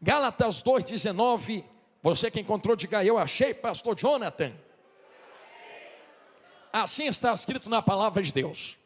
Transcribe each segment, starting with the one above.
Gálatas 2,19. Você que encontrou, diga: eu achei, pastor Jonathan. Assim está escrito na palavra de Deus: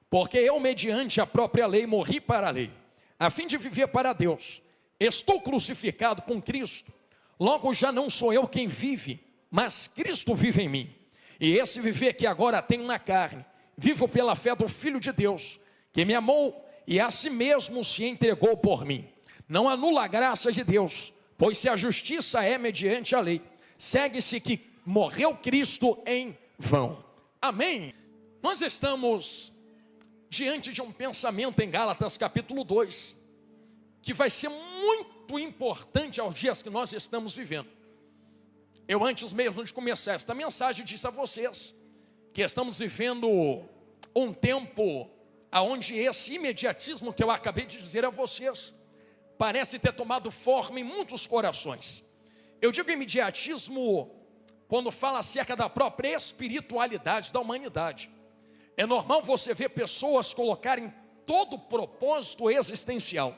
porque eu, mediante a própria lei, morri para a lei, a fim de viver para Deus. Estou crucificado com Cristo. Logo já não sou eu quem vive, mas Cristo vive em mim. E esse viver que agora tenho na carne, vivo pela fé do Filho de Deus, que me amou e a si mesmo se entregou por mim. Não anula a graça de Deus, pois se a justiça é mediante a lei, segue-se que morreu Cristo em vão. Amém? Nós estamos diante de um pensamento em Gálatas capítulo 2, que vai ser muito importante aos dias que nós estamos vivendo. Eu, antes mesmo de começar esta mensagem, disse a vocês que estamos vivendo um tempo onde esse imediatismo que eu acabei de dizer a vocês parece ter tomado forma em muitos corações. Eu digo imediatismo quando fala acerca da própria espiritualidade da humanidade. É normal você ver pessoas colocarem todo o propósito existencial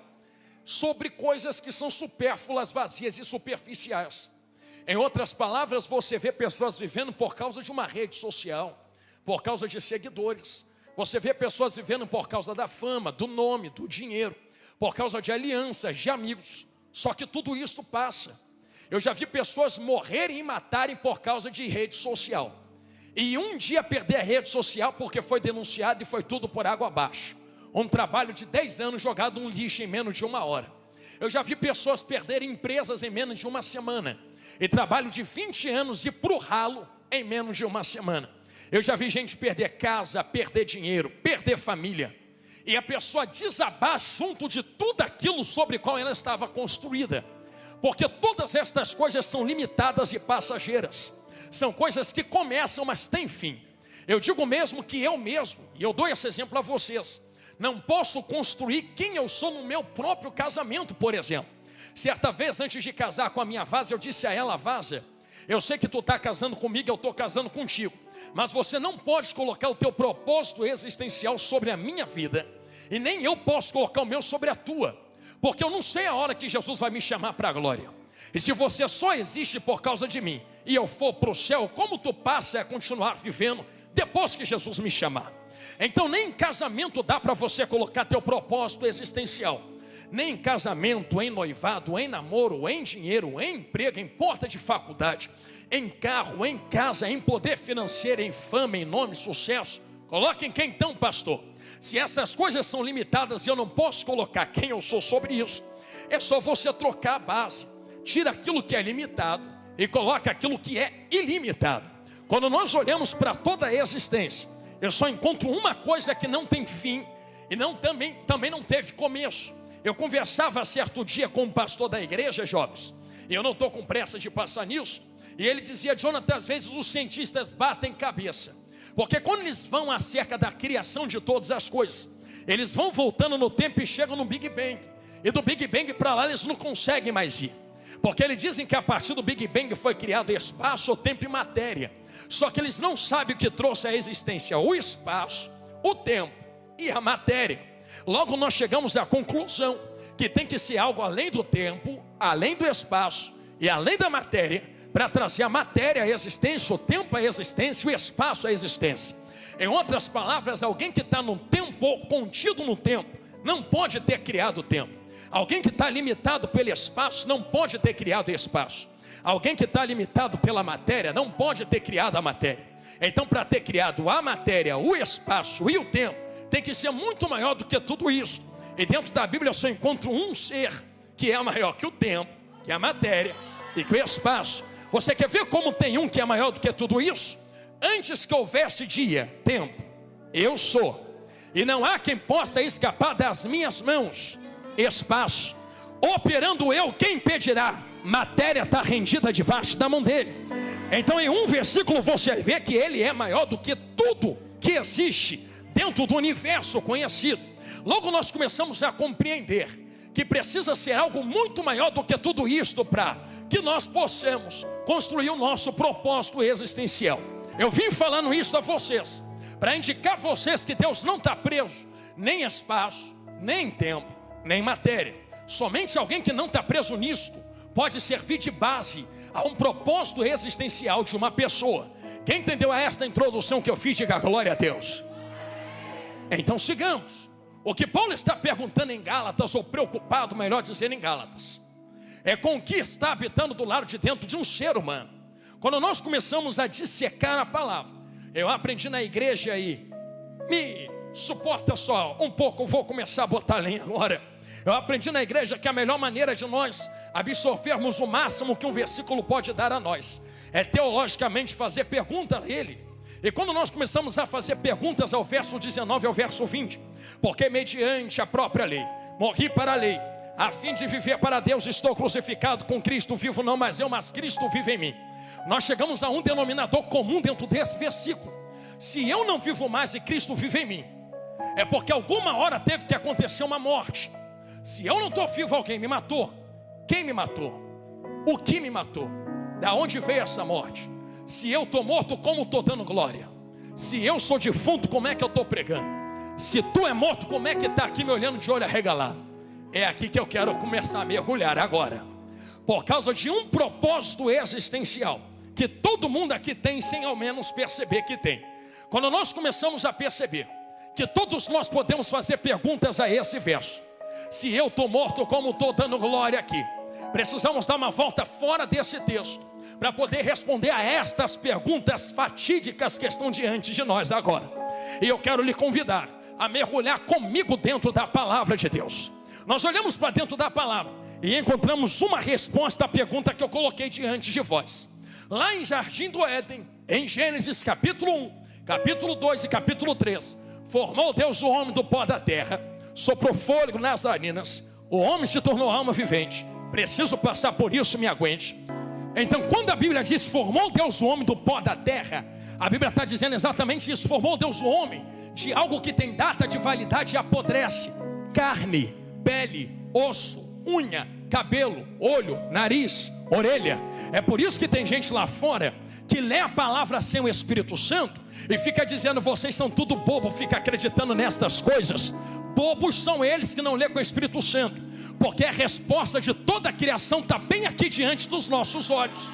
sobre coisas que são supérfluas, vazias e superficiais. Em outras palavras, você vê pessoas vivendo por causa de uma rede social, por causa de seguidores. Você vê pessoas vivendo por causa da fama, do nome, do dinheiro, por causa de alianças, de amigos. Só que tudo isso passa. Eu já vi pessoas morrerem e matarem por causa de rede social. E um dia perder a rede social porque foi denunciado e foi tudo por água abaixo. Um trabalho de 10 anos jogado no lixo em menos de 1 hora. Eu já vi pessoas perderem empresas em menos de 1 semana. E trabalho de 20 anos ir para o ralo em menos de 1 semana. Eu já vi gente perder casa, perder dinheiro, perder família. E a pessoa desabar junto de tudo aquilo sobre qual ela estava construída. Porque todas estas coisas são limitadas e passageiras. São coisas que começam, mas têm fim. Eu digo mesmo que eu mesmo, e eu dou esse exemplo a vocês, não posso construir quem eu sou no meu próprio casamento, por exemplo. Certa vez, antes de casar com a minha Vaza, eu disse a ela: Vaza, eu sei que tu está casando comigo, eu estou casando contigo, mas você não pode colocar o teu propósito existencial sobre a minha vida, e nem eu posso colocar o meu sobre a tua, porque eu não sei a hora que Jesus vai me chamar para a glória. E se você só existe por causa de mim, e eu for para o céu, como tu passa a continuar vivendo depois que Jesus me chamar? Então nem em casamento dá para você colocar teu propósito existencial. Nem em casamento, em noivado, em namoro, em dinheiro, em emprego, em porta de faculdade, em carro, em casa, em poder financeiro, em fama, em nome, sucesso. Coloque em quem então, pastor? Se essas coisas são limitadas e eu não posso colocar quem eu sou sobre isso, é só você trocar a base. Tira aquilo que é limitado e coloca aquilo que é ilimitado. Quando nós olhamos para toda a existência, eu só encontro uma coisa que não tem fim e também não teve começo. Eu conversava certo dia com um pastor da igreja, jovens, e eu não estou com pressa de passar nisso, e ele dizia: Jonathan, às vezes os cientistas batem cabeça, porque quando eles vão acerca da criação de todas as coisas, eles vão voltando no tempo e chegam no Big Bang, e do Big Bang para lá eles não conseguem mais ir, porque eles dizem que a partir do Big Bang foi criado espaço, tempo e matéria. Só que eles não sabem o que trouxe a existência: o espaço, o tempo e a matéria. Logo nós chegamos à conclusão que tem que ser algo além do tempo, além do espaço e além da matéria, para trazer a matéria à existência, o tempo à existência e o espaço à existência. Em outras palavras, alguém que está no tempo, contido no tempo, não pode ter criado o tempo. Alguém que está limitado pelo espaço não pode ter criado o espaço. Alguém que está limitado pela matéria não pode ter criado a matéria. Então, para ter criado a matéria, o espaço e o tempo, tem que ser muito maior do que tudo isso. E dentro da Bíblia eu só encontro um ser que é maior que o tempo, que é a matéria e que o espaço. Você quer ver como tem um que é maior do que tudo isso? Antes que houvesse dia, tempo, eu sou, e não há quem possa escapar das minhas mãos. Espaço, operando eu, quem impedirá? Matéria está rendida debaixo da mão dele. Então em um versículo você vê que ele é maior do que tudo que existe dentro do universo conhecido. Logo nós começamos a compreender que precisa ser algo muito maior do que tudo isto para que nós possamos construir o nosso propósito existencial. Eu vim falando isso a vocês para indicar a vocês que Deus não está preso nem em espaço, nem em tempo, nem em matéria. Somente alguém que não está preso nisto pode servir de base a um propósito existencial de uma pessoa. Quem entendeu esta introdução que eu fiz, diga glória a Deus. Então sigamos. O que Paulo está perguntando em Gálatas, ou preocupado, melhor dizendo, em Gálatas, é com o que está habitando do lado de dentro de um ser humano. Quando nós começamos a dissecar a palavra, eu aprendi na igreja aí, me suporta só um pouco, eu vou começar a botar lenha agora. Eu aprendi na igreja que a melhor maneira de nós absorvermos o máximo que um versículo pode dar a nós é teologicamente fazer pergunta a ele. E quando nós começamos a fazer perguntas ao verso 19 ao verso 20, porque mediante a própria lei, morri para a lei, a fim de viver para Deus, estou crucificado com Cristo, vivo não mais eu, mas Cristo vive em mim. Nós chegamos a um denominador comum dentro desse versículo. Se eu não vivo mais e Cristo vive em mim, é porque alguma hora teve que acontecer uma morte. Se eu não estou vivo, alguém me matou. Quem me matou? O que me matou? Da onde veio essa morte? Se eu estou morto, como estou dando glória? Se eu sou defunto, como é que eu estou pregando? Se tu é morto, como é que está aqui me olhando de olho arregalado? É aqui que eu quero começar a mergulhar agora. Por causa de um propósito existencial que todo mundo aqui tem, sem ao menos perceber que tem. Quando nós começamos a perceber que todos nós podemos fazer perguntas a esse verso, se eu estou morto, como estou dando glória aqui? Precisamos dar uma volta fora desse texto para poder responder a estas perguntas fatídicas que estão diante de nós agora. E eu quero lhe convidar a mergulhar comigo dentro da palavra de Deus. Nós olhamos para dentro da palavra e encontramos uma resposta à pergunta que eu coloquei diante de vós. Lá em Jardim do Éden, em Gênesis capítulo 1, capítulo 2 e capítulo 3, formou Deus o homem do pó da terra, soprou fôlego nas narinas, o homem se tornou alma vivente. Preciso passar por isso, me aguente. Então, quando a Bíblia diz formou Deus o homem do pó da terra, a Bíblia está dizendo exatamente isso. Formou Deus o homem de algo que tem data de validade e apodrece: carne, pele, osso, unha, cabelo, olho, nariz, orelha. É por isso que tem gente lá fora que lê a palavra sem o Espírito Santo e fica dizendo: vocês são tudo bobo, fica acreditando nestas coisas. Bobos são eles que não lê com o Espírito Santo, porque a resposta de toda a criação está bem aqui diante dos nossos olhos.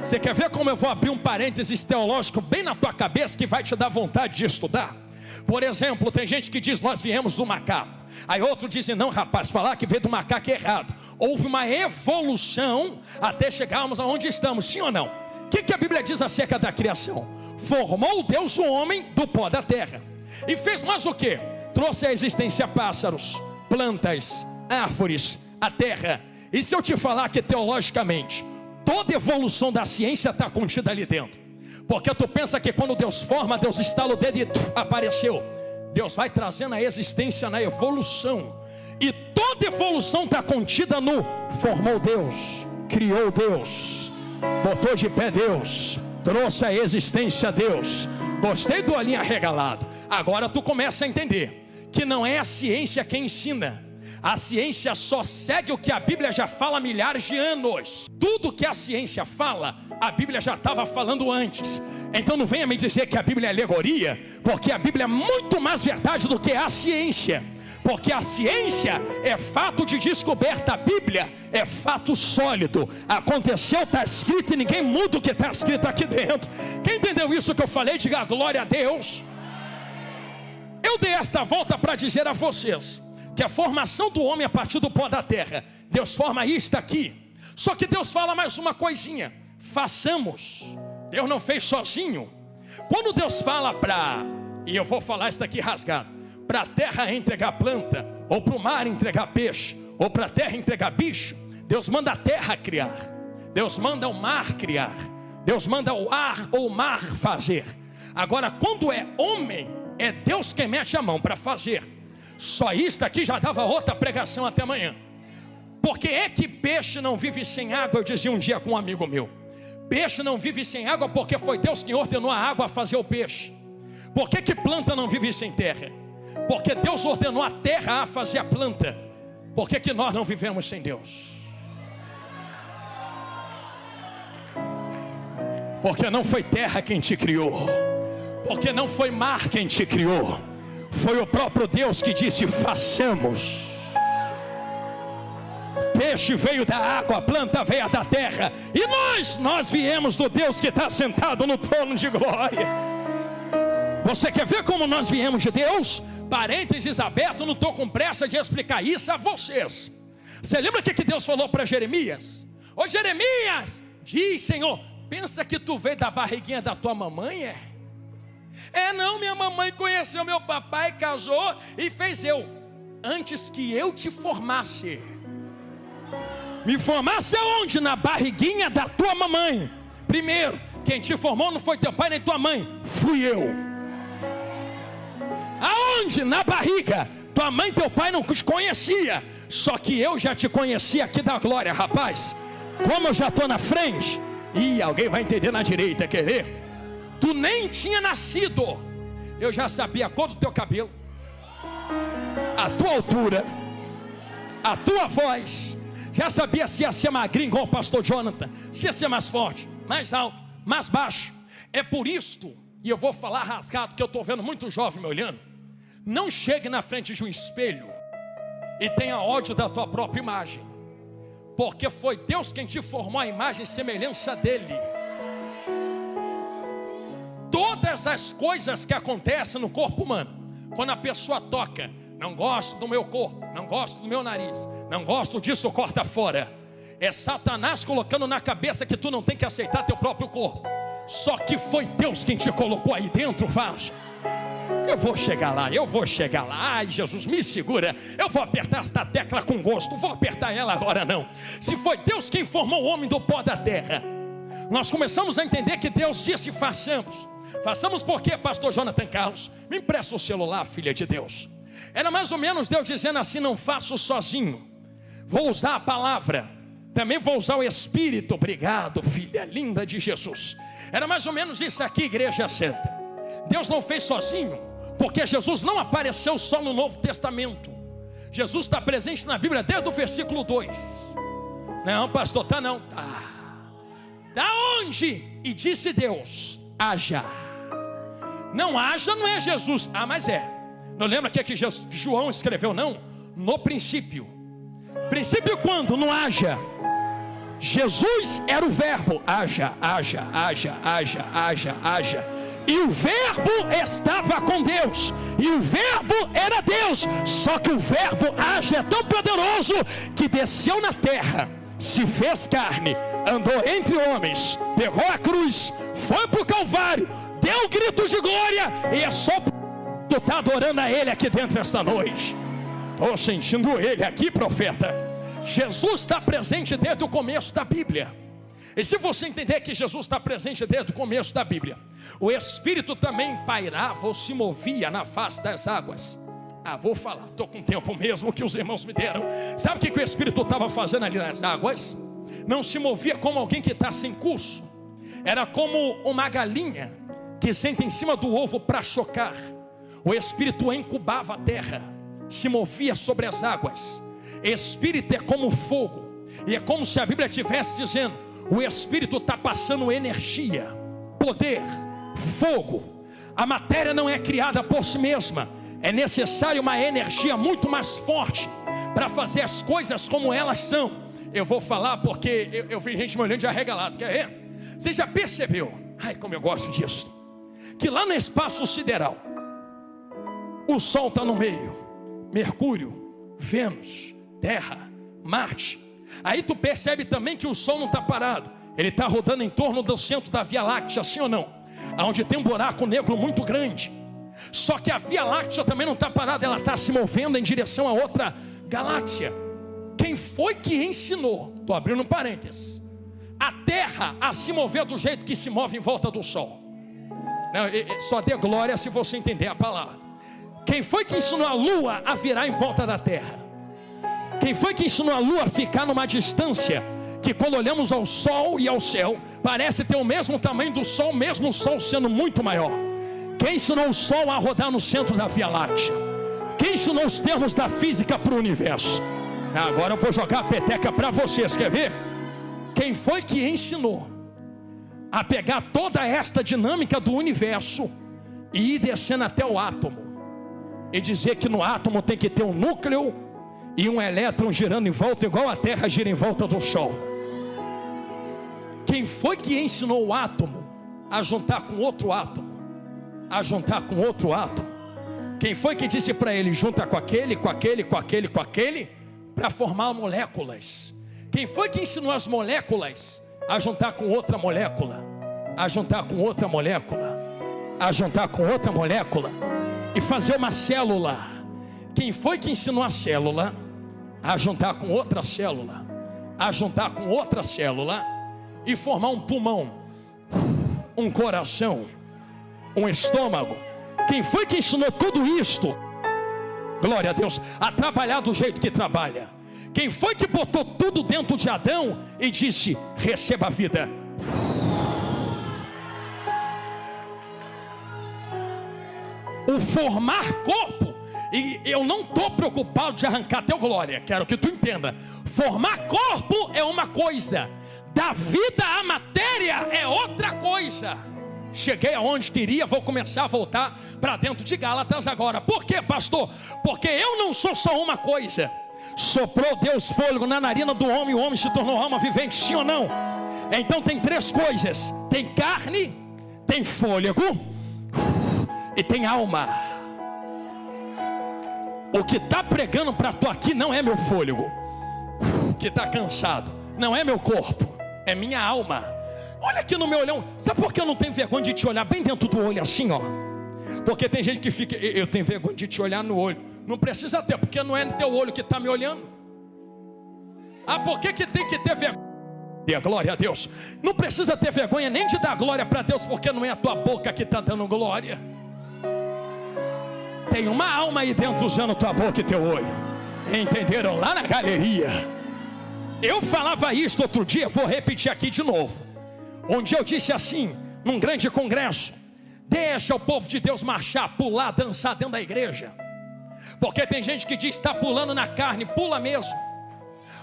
Você quer ver como eu vou abrir um parênteses teológico bem na tua cabeça que vai te dar vontade de estudar? Por exemplo, tem gente que diz: nós viemos do macaco. Aí outro diz: não, rapaz, falar que veio do macaco é errado. Houve uma evolução até chegarmos aonde estamos, sim ou não? O que a Bíblia diz acerca da criação? Formou Deus o homem do pó da terra e fez mais o que? Trouxe à existência pássaros, plantas, árvores, a terra. E se eu te falar que teologicamente toda evolução da ciência está contida ali dentro? Porque tu pensa que quando Deus forma, Deus estala o dedo e apareceu. Deus vai trazendo a existência na evolução. E toda evolução está contida no formou Deus, criou Deus, botou de pé Deus, trouxe a existência Deus. Gostei do olhinho arregalado. Agora tu começa a entender que não é a ciência quem ensina. A ciência só segue o que a Bíblia já fala há milhares de anos. Tudo que a ciência fala, a Bíblia já estava falando antes. Então não venha me dizer que a Bíblia é alegoria, porque a Bíblia é muito mais verdade do que a ciência. Porque a ciência é fato de descoberta, a Bíblia é fato sólido. Aconteceu, está escrito e ninguém muda o que está escrito aqui dentro. Quem entendeu isso que eu falei, diga glória a Deus. Eu dei esta volta para dizer a vocês que a formação do homem a partir do pó da terra, Deus forma isto aqui. Só que Deus fala mais uma coisinha: façamos. Deus não fez sozinho. Quando Deus fala e eu vou falar isso aqui rasgado, para a terra entregar planta, ou para o mar entregar peixe, ou para a terra entregar bicho, Deus manda a terra criar, Deus manda o mar criar, Deus manda o ar ou o mar fazer. Agora, quando é homem, é Deus quem mete a mão para fazer. Só isso aqui já dava outra pregação até amanhã. Porque é que peixe não vive sem água? Eu dizia um dia com um amigo meu: peixe não vive sem água porque foi Deus quem ordenou a água a fazer o peixe. Por que planta não vive sem terra? Porque Deus ordenou a terra a fazer a planta. Por que nós não vivemos sem Deus? Porque não foi terra quem te criou, porque não foi mar quem te criou, foi o próprio Deus que disse: façamos. peixe veio da água, a planta veio da terra, e nós viemos do Deus que está sentado no trono de glória. Você quer ver como nós viemos de Deus? Parênteses aberto, não estou com pressa de explicar isso a vocês. Você lembra o que Deus falou para Jeremias? Ô Jeremias, diz Senhor, pensa que tu veio da barriguinha da tua mamãe, é? Não, minha mamãe conheceu meu papai, casou e fez eu. Antes que eu te formasse. Me formasse aonde? Na barriguinha da tua mamãe. Primeiro, quem te formou não foi teu pai nem tua mãe, fui eu. Aonde? Na barriga. Tua mãe e teu pai não te conhecia, só que eu já te conhecia aqui da glória, rapaz. Como eu já estou na frente, e alguém vai entender na direita, quer ver? Tu nem tinha nascido, eu já sabia a cor do teu cabelo, a tua altura, a tua voz. Já sabia se ia ser magrinho igual o pastor Jonathan, se ia ser mais forte, mais alto, mais baixo. É por isto, e eu vou falar rasgado, que eu estou vendo muito jovem me olhando. Não chegue na frente de um espelho e tenha ódio da tua própria imagem, porque foi Deus quem te formou a imagem e semelhança dele. Todas as coisas que acontecem no corpo humano, quando a pessoa toca, não gosto do meu corpo, não gosto do meu nariz, não gosto disso, corta fora. É Satanás colocando na cabeça que tu não tem que aceitar teu próprio corpo. Só que foi Deus quem te colocou aí dentro, vaso. Eu vou chegar lá. Ai, Jesus, me segura. Eu vou apertar esta tecla com gosto. Vou apertar ela agora não. Se foi Deus quem formou o homem do pó da terra, nós começamos a entender que Deus disse façamos. Façamos porque, pastor Jonathan Carlos, me empresta o celular, filha de Deus. Era mais ou menos Deus dizendo assim: não faço sozinho, vou usar a palavra, também vou usar o Espírito. Obrigado, filha linda de Jesus. Era mais ou menos isso aqui, igreja santa. Deus não fez sozinho, porque Jesus não apareceu só no Novo Testamento. Jesus está presente na Bíblia desde o versículo 2. Não, pastor, tá não. Da onde? E disse Deus: haja. Não haja não é Jesus. Mas é. Não lembra que João escreveu não? No princípio. Princípio quando? Não haja. Jesus era o verbo. Haja. E o verbo estava com Deus, e o verbo era Deus. Só que o verbo haja é tão poderoso que desceu na terra, se fez carne, andou entre homens, pegou a cruz, foi para o Calvário, deu gritos de glória. E é só tu está adorando a Ele aqui dentro esta noite. Estou sentindo Ele aqui, profeta. Jesus está presente desde o começo da Bíblia. E se você entender que Jesus está presente desde o começo da Bíblia, o Espírito também pairava ou se movia na face das águas. Vou falar, estou com tempo mesmo que os irmãos me deram. Sabe o que o Espírito estava fazendo ali nas águas? Não se movia como alguém que está sem curso. Era como uma galinha que senta em cima do ovo para chocar. O Espírito incubava a terra, se movia sobre as águas. Espírito é como fogo, e é como se a Bíblia estivesse dizendo: o Espírito está passando energia, poder, fogo. A matéria não é criada por si mesma. É necessária uma energia muito mais forte para fazer as coisas como elas são. Eu vou falar porque eu vi gente me olhando de arregalado. Quer ver? Você já percebeu? Ai, como eu gosto disso. Que lá no espaço sideral, o Sol está no meio, Mercúrio, Vênus, Terra, Marte. Aí tu percebe também que o Sol não está parado. Ele está rodando em torno do centro da Via Láctea, sim ou não? Onde tem um buraco negro muito grande. Só que a Via Láctea também não está parada, ela está se movendo em direção a outra galáxia. Quem foi que ensinou, estou abrindo um parênteses, a Terra a se mover do jeito que se move em volta do Sol? Não, só dê glória se você entender a palavra. Quem foi que ensinou a Lua a virar em volta da Terra? Quem foi que ensinou a Lua a ficar numa distância que quando olhamos ao Sol e ao céu, parece ter o mesmo tamanho do Sol, mesmo o Sol sendo muito maior? Quem ensinou o Sol a rodar no centro da Via Láctea? Quem ensinou os termos da física para o universo? Agora eu vou jogar a peteca para vocês, quer ver? Quem foi que ensinou a pegar toda esta dinâmica do universo e ir descendo até o átomo, e dizer que no átomo tem que ter um núcleo e um elétron girando em volta, igual a Terra gira em volta do Sol. Quem foi que ensinou o átomo a juntar com outro átomo? A juntar com outro átomo? Quem foi que disse para ele, junta com aquele, com aquele, com aquele, com aquele, para formar moléculas? Quem foi que ensinou as moléculas a juntar com outra molécula? A juntar com outra molécula? A juntar com outra molécula? E fazer uma célula? Quem foi que ensinou a célula a juntar com outra célula? A juntar com outra célula e formar um pulmão, um coração, um estômago? Quem foi que ensinou tudo isto, glória a Deus, a trabalhar do jeito que trabalha? Quem foi que botou tudo dentro de Adão e disse, receba a vida? O formar corpo, e eu não estou preocupado de arrancar teu glória, quero que tu entenda. Formar corpo é uma coisa, dar vida à matéria é outra coisa. Cheguei aonde queria, vou começar a voltar para dentro de Gálatas agora. Por quê, pastor? Porque eu não sou só uma coisa. Soprou Deus fôlego na narina do homem, o homem se tornou alma vivente, sim ou não? Então tem três coisas: tem carne, tem fôlego e tem alma. O que está pregando para tu aqui não é meu fôlego, o que está cansado não é meu corpo, é minha alma. Olha aqui no meu olhão. Sabe por que eu não tenho vergonha de te olhar bem dentro do olho assim, ó? Porque tem gente que fica, eu tenho vergonha de te olhar no olho. Não precisa ter, porque não é no teu olho que está me olhando. Ah, por que tem que ter vergonha? Glória a Deus. Não precisa ter vergonha nem de dar glória para Deus, porque não é a tua boca que está dando glória. Tem uma alma aí dentro usando tua boca e teu olho. Entenderam lá na galeria? Eu falava isso outro dia, vou repetir aqui de novo. Onde eu disse assim, num grande congresso: deixa o povo de Deus marchar, pular, dançar dentro da igreja. Porque tem gente que diz que está pulando na carne, pula mesmo.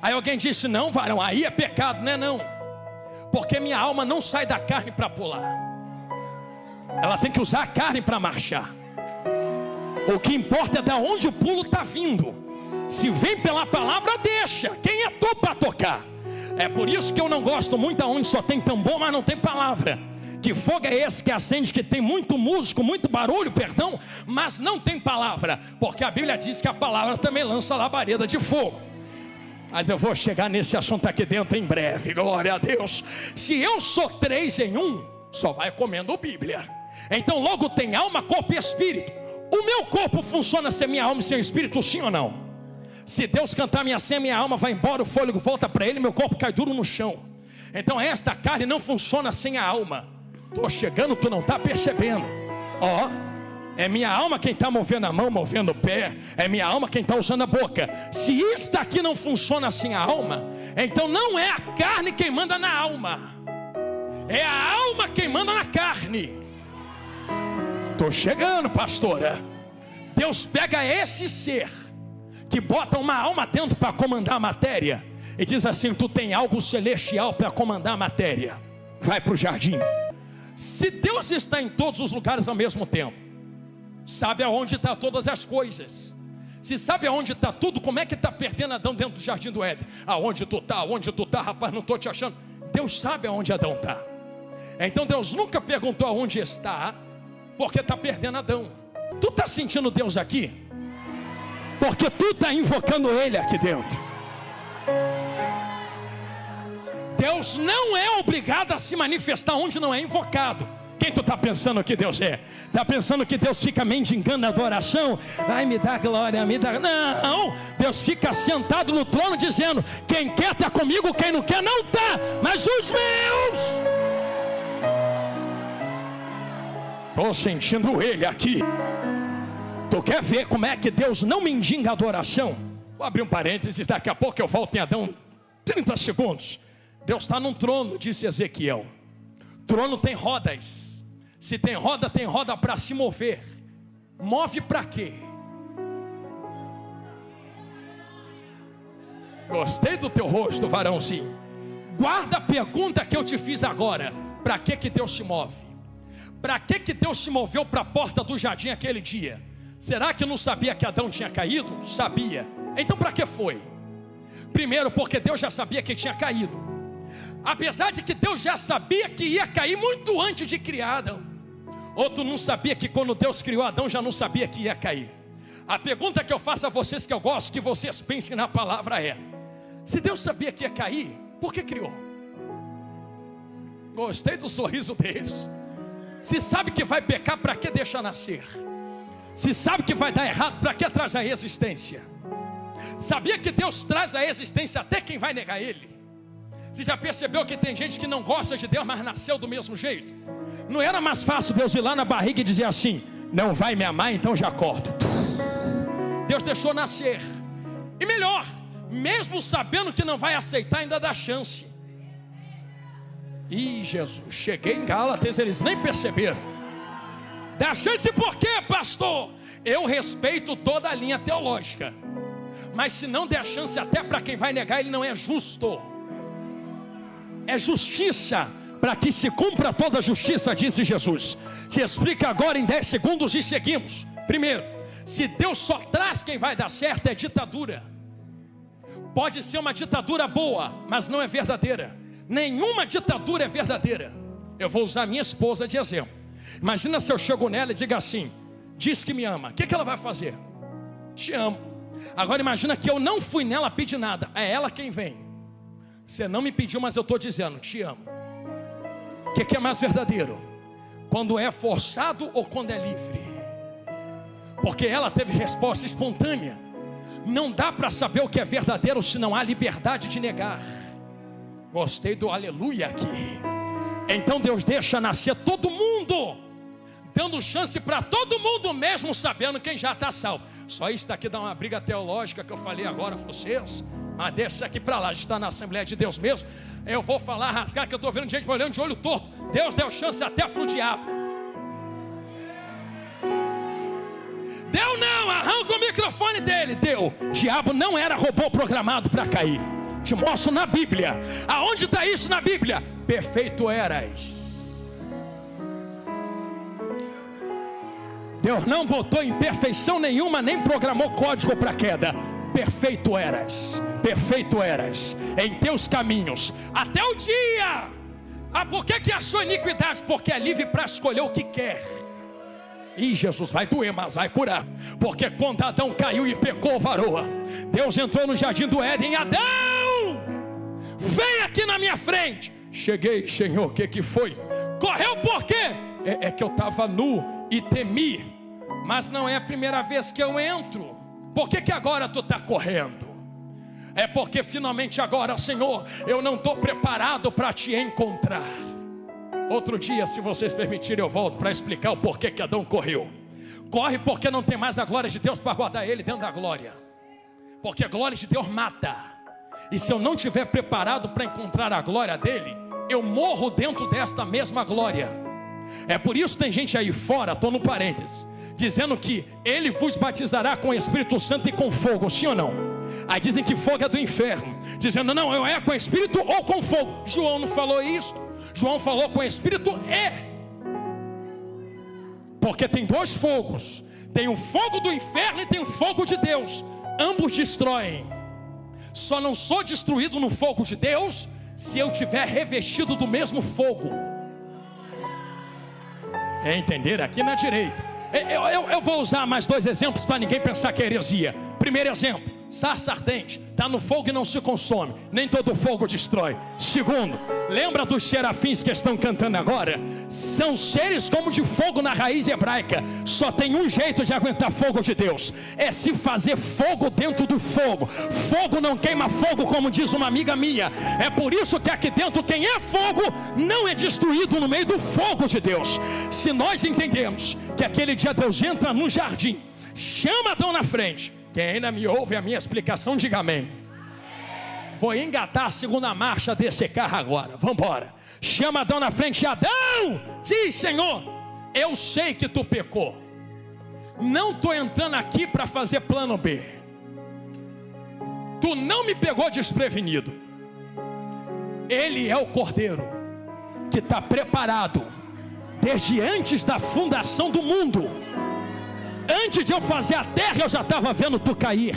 Aí alguém disse, não varão, aí é pecado, né? Não, porque minha alma não sai da carne para pular. Ela tem que usar a carne para marchar. O que importa é de onde o pulo está vindo. Se vem pela palavra, deixa. Quem é tu para tocar? É por isso que eu não gosto muito aonde só tem tambor, mas não tem palavra. Que fogo é esse que acende, que tem muito músico, muito barulho, perdão, mas não tem palavra? Porque a Bíblia diz que a palavra também lança labareda de fogo. Mas eu vou chegar nesse assunto aqui dentro em breve, glória a Deus. Se eu sou 3 em 1, só vai comendo Bíblia. Então logo tem alma, corpo e espírito. O meu corpo funciona sem minha alma e sem espírito, sim ou não? Se Deus cantar minha senha, minha alma vai embora, o fôlego volta para ele, meu corpo cai duro no chão. Então esta carne não funciona sem a alma. Estou chegando, tu não está percebendo. Ó, é minha alma quem está movendo a mão, movendo o pé. É minha alma quem está usando a boca. Se isto aqui não funciona sem a alma, então não é a carne quem manda na alma, é a alma quem manda na carne. Estou chegando, pastora. Deus pega esse ser que bota uma alma dentro para comandar a matéria e diz assim: tu tem algo celestial para comandar a matéria, vai para o jardim. Se Deus está em todos os lugares ao mesmo tempo, sabe aonde está todas as coisas. Se sabe aonde está tudo, como é que está perdendo Adão dentro do jardim do Éden? Aonde tu está, rapaz, não estou te achando. Deus sabe aonde Adão está. Então Deus nunca perguntou aonde está, porque está perdendo Adão. Tu está sentindo Deus aqui? Porque tu está invocando Ele aqui dentro. Deus não é obrigado a se manifestar onde não é invocado. Quem tu está pensando que Deus é? Está pensando que Deus fica mendigando a adoração? Ai, me dá glória, me dá... Não, Deus fica sentado no trono dizendo: quem quer está comigo, quem não quer não está. Mas os meus... estou sentindo Ele aqui. Tu quer ver como é que Deus não mendiga a adoração? Vou abrir um parênteses, daqui a pouco eu volto em Adão, 30 segundos. Deus está num trono, disse Ezequiel. Trono tem rodas. Se tem roda para se mover. Move para quê? Gostei do teu rosto, varãozinho. Guarda a pergunta que eu te fiz agora. Para que Deus te move? Para que Deus te moveu para a porta do jardim aquele dia? Será que não sabia que Adão tinha caído? Sabia. Então para que foi? Primeiro, porque Deus já sabia que tinha caído. Apesar de que Deus já sabia que ia cair muito antes de criar Adão. Outro não sabia que quando Deus criou Adão já não sabia que ia cair. A pergunta que eu faço a vocês, que eu gosto que vocês pensem na palavra é: se Deus sabia que ia cair, por que criou? Gostei do sorriso deles. Se sabe que vai pecar, para que deixar nascer? Se sabe que vai dar errado, para que traz a existência? Sabia que Deus traz a existência até quem vai negar Ele? Você já percebeu que tem gente que não gosta de Deus, mas nasceu do mesmo jeito? Não era mais fácil Deus ir lá na barriga e dizer assim: não vai me amar, então já corto. Deus deixou nascer. E melhor, mesmo sabendo que não vai aceitar, ainda dá chance. Ih, Jesus, cheguei em Gálatas, eles nem perceberam. Dá chance por quê, pastor? Eu respeito toda a linha teológica, mas se não der chance até para quem vai negar, ele não é justo. É justiça, para que se cumpra toda a justiça, disse Jesus. Te explica agora em 10 segundos e seguimos. Primeiro, se Deus só traz quem vai dar certo, é ditadura. Pode ser uma ditadura boa, mas não é verdadeira. Nenhuma ditadura é verdadeira. Eu vou usar minha esposa de exemplo. Imagina se eu chego nela e digo assim: diz que me ama. O que ela vai fazer? Te amo. Agora imagina que eu não fui nela pedir nada, é ela quem vem. Você não me pediu, mas eu estou dizendo: te amo. O que é mais verdadeiro? Quando é forçado ou quando é livre? Porque ela teve resposta espontânea. Não dá para saber o que é verdadeiro se não há liberdade de negar. Gostei do aleluia aqui. Então Deus deixa nascer todo mundo, dando chance para todo mundo, mesmo sabendo quem já está salvo. Só isso aqui dá uma briga teológica que eu falei agora a vocês. Mas deixa isso aqui para lá, a gente está na Assembleia de Deus mesmo. Eu vou falar, rasgar, que eu estou vendo gente olhando de olho torto. Deus deu chance até para o diabo. Deu não, arranca o microfone dele. Deu. Diabo não era robô programado para cair. Te mostro na Bíblia. Aonde está isso na Bíblia? Perfeito eras. Deus não botou imperfeição nenhuma, nem programou código para queda. Perfeito eras, perfeito eras em teus caminhos, até o dia. Ah, por que achou iniquidade? Porque é livre para escolher o que quer. E Jesus, vai doer, mas vai curar. Porque quando Adão caiu e pecou, varoa, Deus entrou no jardim do Éden. Adão, vem aqui na minha frente. Cheguei, Senhor, o que foi? Correu por quê? É que eu estava nu e temi. Mas não é a primeira vez que eu entro. Por que agora tu está correndo? É porque finalmente agora, Senhor, eu não estou preparado para te encontrar. Outro dia, se vocês permitirem, eu volto para explicar o porquê que Adão correu. Corre porque não tem mais a glória de Deus para guardar ele dentro da glória. Porque a glória de Deus mata. E se eu não estiver preparado para encontrar a glória dele, eu morro dentro desta mesma glória. É por isso que tem gente aí fora, estou no parênteses, dizendo que ele vos batizará com o Espírito Santo e com fogo, sim ou não? Aí dizem que fogo é do inferno, dizendo não, eu é com Espírito ou com fogo. João não falou isso. João falou com Espírito porque tem dois fogos. Tem o fogo do inferno e tem o fogo de Deus. Ambos destroem. Só não sou destruído no fogo de Deus se eu tiver revestido do mesmo fogo. É entender aqui na direita. Eu vou usar mais 2 exemplos para ninguém pensar que é heresia. Primeiro exemplo: sarça ardente, está no fogo e não se consome. Nem todo fogo destrói. Segundo, lembra dos serafins que estão cantando agora? São seres como de fogo na raiz hebraica. Só tem um jeito de aguentar fogo de Deus: é se fazer fogo dentro do fogo. Fogo não queima fogo, como diz uma amiga minha. É por isso que aqui dentro quem é fogo não é destruído no meio do fogo de Deus. Se nós entendemos que aquele dia Deus entra no jardim, chama Adão na frente. Quem ainda me ouve a minha explicação, diga amém. Vou engatar a segunda marcha desse carro agora. Vamos embora. Chama Adão na frente. Adão, diz: Senhor, eu sei que tu pecou. Não estou entrando aqui para fazer plano B. Tu não me pegou desprevenido. Ele é o cordeiro que está preparado desde antes da fundação do mundo. Antes de eu fazer a terra, eu já estava vendo tu cair.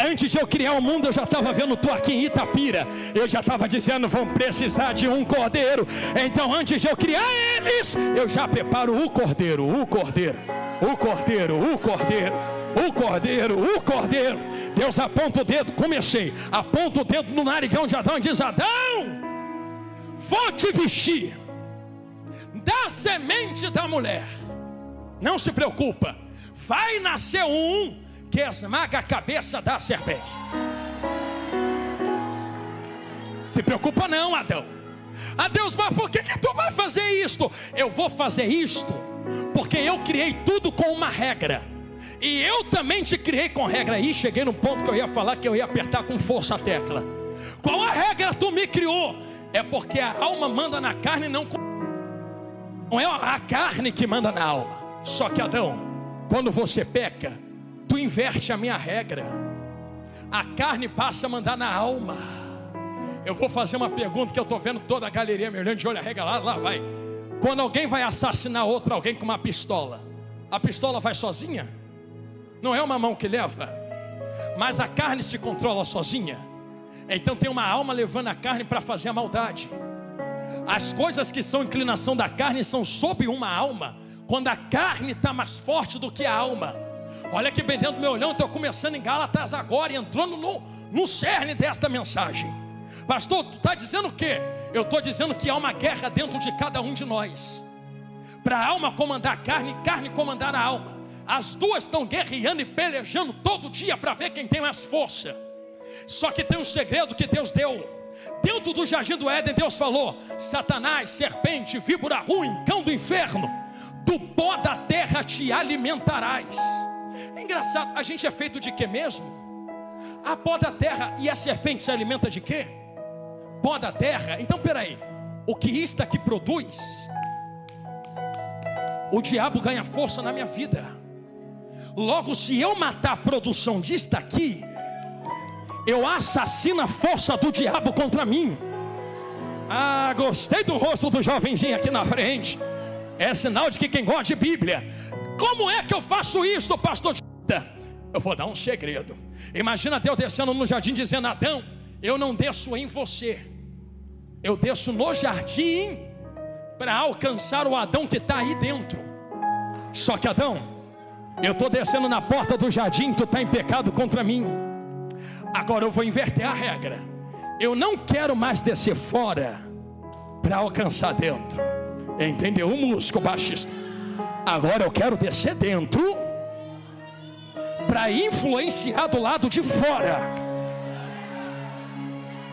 Antes de eu criar o mundo, eu já estava vendo tu aqui em Itapira. Eu já estava dizendo, vão precisar de um cordeiro. Então antes de eu criar eles, eu já preparo o cordeiro, o cordeiro, o cordeiro, o cordeiro, o cordeiro, o cordeiro. Deus aponta o dedo, comecei, aponta o dedo no narigão de Adão e diz: Adão, vou te vestir da semente da mulher. Não se preocupa, vai nascer um que esmaga a cabeça da serpente. Se preocupa não, Adão. Deus, mas por que tu vai fazer isto? Eu vou fazer isto porque eu criei tudo com uma regra, e eu também te criei com regra. Aí cheguei no ponto que eu ia falar, que eu ia apertar com força a tecla. Qual a regra tu me criou? É porque a alma manda na carne, não é a carne que manda na alma. Só que Adão, quando você peca, tu inverte a minha regra. A carne passa a mandar na alma. Eu vou fazer uma pergunta que eu estou vendo toda a galeria me olhando de olho arregalado. Lá vai. Quando alguém vai assassinar outro alguém com uma pistola, a pistola vai sozinha? Não é uma mão que leva, mas a carne se controla sozinha. Então tem uma alma levando a carne para fazer a maldade. As coisas que são inclinação da carne são sob uma alma, quando a carne está mais forte do que a alma. Olha que bem dentro do meu olhão, estou começando em Gálatas agora e entrando no cerne desta mensagem. Pastor, tu está dizendo o quê? Eu estou dizendo que há uma guerra dentro de cada um de nós, para a alma comandar a carne e carne comandar a alma. As duas estão guerreando e pelejando todo dia para ver quem tem mais força. Só que tem um segredo que Deus deu. Dentro do jardim do Éden, Deus falou: Satanás, serpente, víbora ruim, cão do inferno, do pó da terra te alimentarás. É engraçado, a gente é feito de quê mesmo? A pó da terra. E a serpente se alimenta de quê? Pó da terra. Então peraí, o que isto aqui produz, o diabo ganha força na minha vida. Logo, se eu matar a produção disto aqui, eu assassino a força do diabo contra mim. Gostei do rosto do jovenzinho aqui na frente. É sinal de que quem gosta de Bíblia. Como é que eu faço isso, pastor? Eu vou dar um segredo. Imagina Deus descendo no jardim dizendo: Adão, eu não desço em você, eu desço no jardim para alcançar o Adão que está aí dentro. Só que Adão, eu estou descendo na porta do jardim, tu está em pecado contra mim. Agora eu vou inverter a regra. Eu não quero mais descer fora para alcançar dentro. Entendeu? O músico baixista. Agora eu quero descer dentro para influenciar do lado de fora.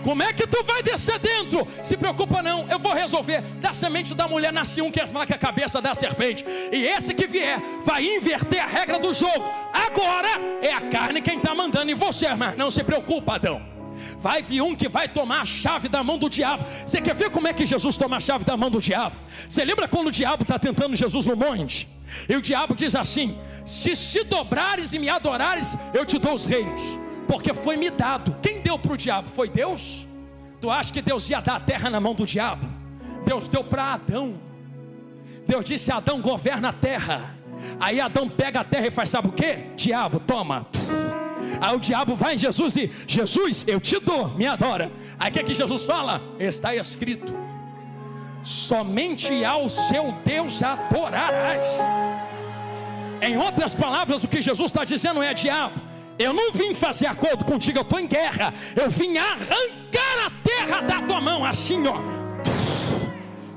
Como é que tu vai descer dentro? Se preocupa não, eu vou resolver. Da semente da mulher nasce um que esmaga a cabeça da serpente, e esse que vier vai inverter a regra do jogo. Agora é a carne quem está mandando em você, mas não se preocupa, Adão. Vai vir um que vai tomar a chave da mão do diabo. Você quer ver como é que Jesus toma a chave da mão do diabo? Você lembra quando o diabo está tentando Jesus no monte? E o diabo diz assim: se dobrares e me adorares, eu te dou os reinos, porque foi me dado. Quem deu para o diabo? Foi Deus? Tu acha que Deus ia dar a terra na mão do diabo? Deus deu para Adão. Deus disse: Adão, governa a terra. Aí Adão pega a terra e faz, sabe o que? Diabo, toma. Aí o diabo vai em Jesus e: Jesus, eu te dou, me adora. Aí o que Jesus fala? Está escrito: somente ao seu Deus adorarás. Em outras palavras, o que Jesus está dizendo é: diabo, eu não vim fazer acordo contigo, eu estou em guerra. Eu vim arrancar a terra da tua mão. Assim ó,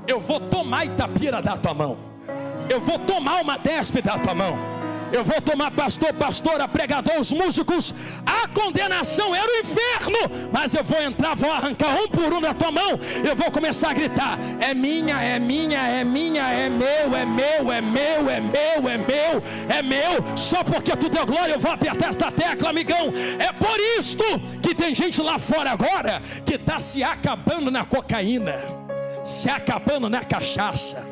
eu vou tomar Itapira da tua mão, eu vou tomar uma Despe da tua mão, eu vou tomar pastor, pastora, pregador, os músicos. A condenação era o inferno, mas eu vou entrar, vou arrancar um por um da tua mão. Eu vou começar a gritar: é minha, é minha, é minha, é meu, é meu, é meu, é meu, é meu, é meu. Só porque tu deu glória eu vou apertar esta tecla, amigão. É por isto que tem gente lá fora agora que está se acabando na cocaína, se acabando na cachaça,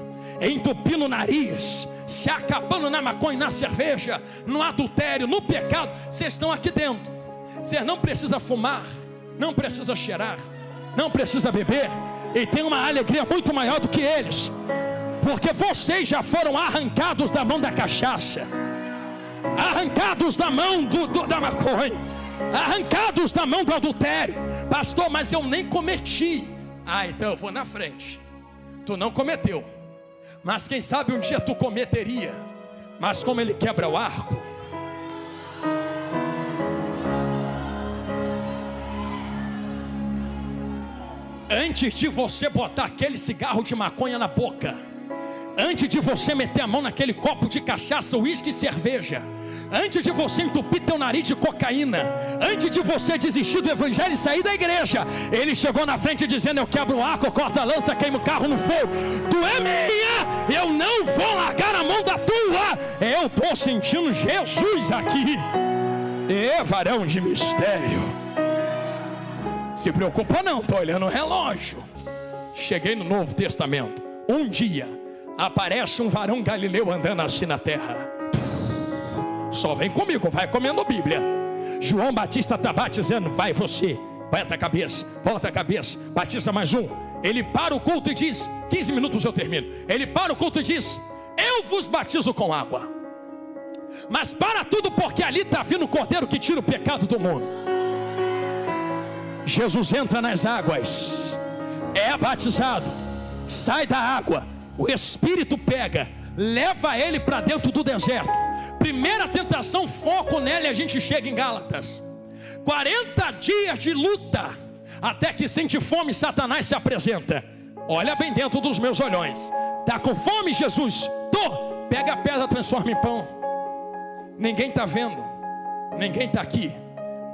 entupindo o nariz, se acabando na maconha, na cerveja, no adultério, no pecado. Vocês estão aqui dentro. Você não precisa fumar, não precisa cheirar, não precisa beber, e tem uma alegria muito maior do que eles, porque vocês já foram arrancados da mão da cachaça, arrancados da mão da maconha, arrancados da mão do adultério. Pastor, mas eu nem cometi. Então eu vou na frente. Tu não cometeu, mas quem sabe um dia tu cometeria. Mas como ele quebra o arco, antes de você botar aquele cigarro de maconha na boca, antes de você meter a mão naquele copo de cachaça, uísque e cerveja, antes de você entupir teu nariz de cocaína, antes de você desistir do evangelho e sair da igreja, ele chegou na frente dizendo: eu quebro o arco, eu corto a lança, queimo o carro no fogo. Tu é minha, eu não vou largar a mão da tua. Eu estou sentindo Jesus aqui. Varão de mistério. Se preocupa não, estou olhando o relógio. Cheguei no Novo Testamento. Um dia aparece um varão galileu andando assim na terra. Só vem comigo, vai comendo Bíblia. João Batista está batizando. Vai você, volta a cabeça, batiza mais um. Ele para o culto e diz: 15 minutos eu termino. Ele para o culto e diz: eu vos batizo com água, mas para tudo, porque ali está vindo o Cordeiro que tira o pecado do mundo. Jesus entra nas águas, é batizado, sai da água, o Espírito pega, leva ele para dentro do deserto. Primeira tentação, foco nela, e a gente chega em Gálatas. 40 dias de luta, até que sente fome, Satanás se apresenta. Olha bem dentro dos meus olhões. Está com fome, Jesus? Tô. Pega a pedra, transforma em pão. Ninguém está vendo, ninguém está aqui.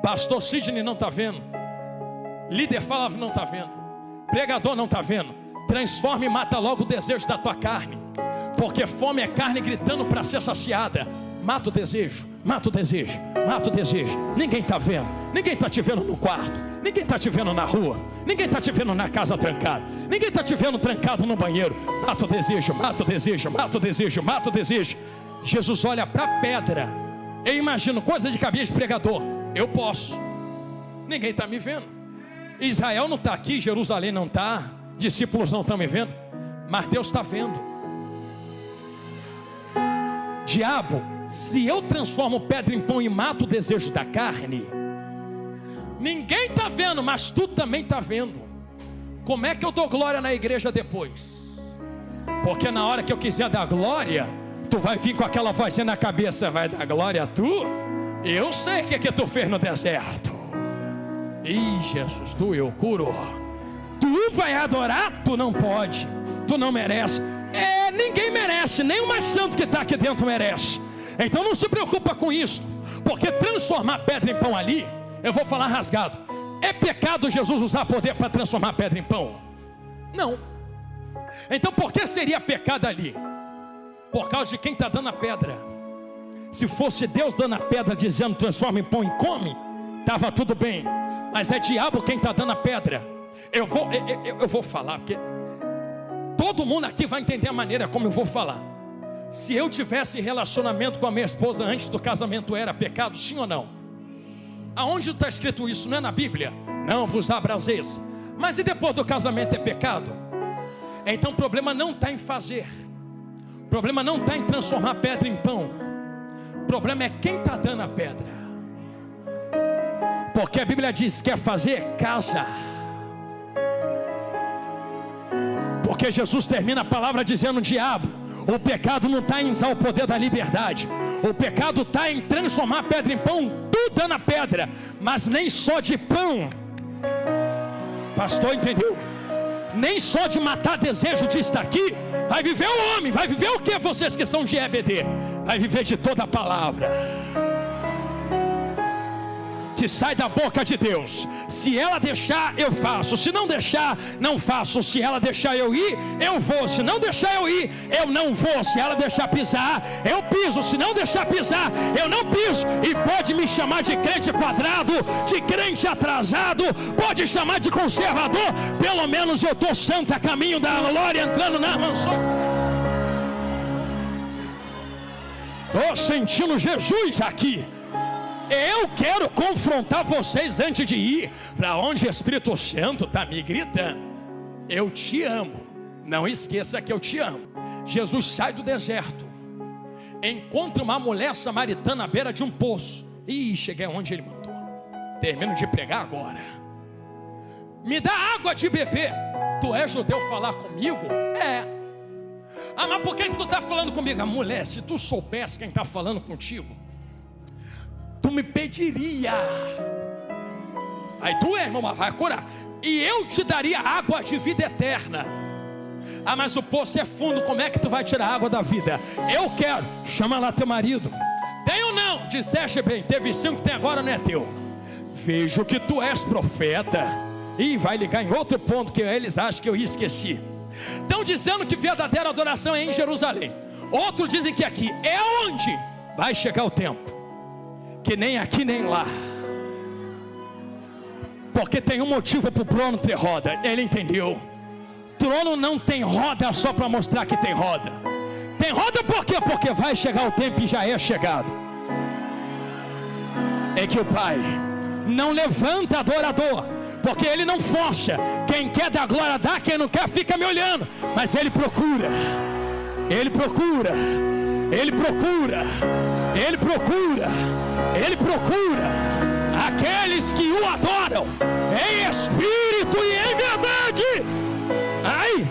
Pastor Sidney não está vendo, líder falava não está vendo, pregador não está vendo. Transforma e mata logo o desejo da tua carne, porque fome é carne gritando para ser saciada. Mata o desejo, mata o desejo, mata o desejo. Ninguém está vendo, ninguém está te vendo no quarto, ninguém está te vendo na rua, ninguém está te vendo na casa trancada, ninguém está te vendo trancado no banheiro. Mata o desejo, mata o desejo, mata o desejo, mata o desejo. Jesus olha para a pedra. Eu imagino coisa de cabeça de pregador. Eu posso, ninguém está me vendo. Israel não está aqui, Jerusalém não está, discípulos não estão me vendo, mas Deus está vendo. Diabo, se eu transformo pedra em pão e mato o desejo da carne, ninguém está vendo, mas tu também está vendo. Como é que eu dou glória na igreja depois? Porque na hora que eu quiser dar glória, tu vai vir com aquela vozinha na cabeça: vai dar glória a tu? Eu sei o que tu fez no deserto. Ih, Jesus, tu eu curo. Tu vai adorar? Tu não pode, tu não merece. Ninguém merece, nem o mais santo que está aqui dentro merece. Então não se preocupa com isso, porque transformar pedra em pão ali, eu vou falar rasgado, é pecado Jesus usar poder para transformar pedra em pão? Não. Então por que seria pecado ali? Por causa de quem está dando a pedra. Se fosse Deus dando a pedra dizendo transforma em pão e come, estava tudo bem. Mas é diabo quem está dando a pedra. Eu vou falar, porque todo mundo aqui vai entender a maneira como eu vou falar. Se eu tivesse relacionamento com a minha esposa antes do casamento, era pecado, sim ou não? Aonde está escrito isso? Não é na Bíblia? Não vos abraseis. Mas e depois do casamento é pecado? Então o problema não está em fazer, o problema não está em transformar pedra em pão. O problema é quem está dando a pedra. Porque a Bíblia diz: quer fazer, casa. Porque Jesus termina a palavra dizendo: diabo, o pecado não está em usar o poder da liberdade, o pecado está em transformar a pedra em pão. Tu dando a pedra, mas nem só de pão. Pastor, entendeu? Nem só de matar desejo de estar aqui. Vai viver o homem, vai viver o que? Vocês que são de EBD, vai viver de toda a palavra que sai da boca de Deus. Se ela deixar, eu faço. Se não deixar, não faço. Se ela deixar eu ir, eu vou. Se não deixar eu ir, eu não vou. Se ela deixar pisar, eu piso. Se não deixar pisar, eu não piso. E pode me chamar de crente quadrado, de crente atrasado, pode chamar de conservador. Pelo menos eu estou santo a caminho da glória, entrando nas mansões. Estou sentindo Jesus aqui. Eu quero confrontar vocês antes de ir para onde o Espírito Santo está me gritando: eu te amo. Não esqueça que eu te amo. Jesus sai do deserto, encontra uma mulher samaritana à beira de um poço. Cheguei onde ele mandou. Termino de pregar agora. Me dá água de beber. Tu é judeu falar comigo? É. Ah, mas por que tu está falando comigo? Mulher, se tu soubesse quem está falando contigo, tu me pediria. Aí tu, irmão, vai curar. E eu te daria água de vida eterna. Ah, mas o poço é fundo, como é que tu vai tirar a água da vida? Eu quero. Chama lá teu marido. Tem ou não? Disseste bem, teve 5, tem agora, não é teu. Vejo que tu és profeta. E vai ligar em outro ponto que eles acham que eu esqueci. Estão dizendo que verdadeira adoração é em Jerusalém. Outros dizem que aqui é onde vai chegar o tempo que nem aqui nem lá. Porque tem um motivo para o trono ter roda. Ele entendeu. Trono não tem roda só para mostrar que tem roda. Tem roda por quê? Porque vai chegar o tempo e já é chegado. É que o Pai não levanta adorador, porque Ele não força. Quem quer dar glória dá, quem não quer fica me olhando. Mas Ele procura. Ele procura. Ele procura. Ele procura. Ele procura aqueles que o adoram em espírito e em verdade. Ai,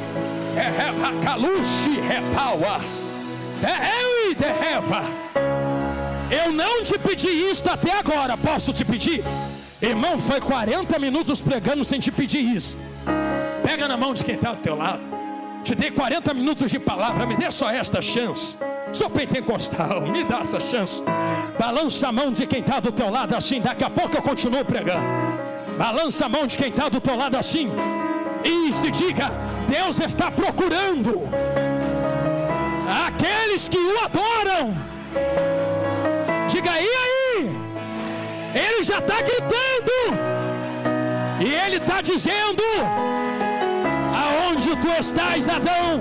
eu não te pedi isto até agora. Posso te pedir? Irmão, foi 40 minutos pregando sem te pedir isso. Pega na mão de quem está do teu lado. Te dei 40 minutos de palavra, me dê só esta chance. Sou pentecostal, me dá essa chance. Balança a mão de quem está do teu lado assim. Daqui a pouco eu continuo pregando. Balança a mão de quem está do teu lado assim. E se diga: Deus está procurando aqueles que o adoram. Diga aí. Ele já está gritando. E ele está dizendo: aonde tu estás, Adão?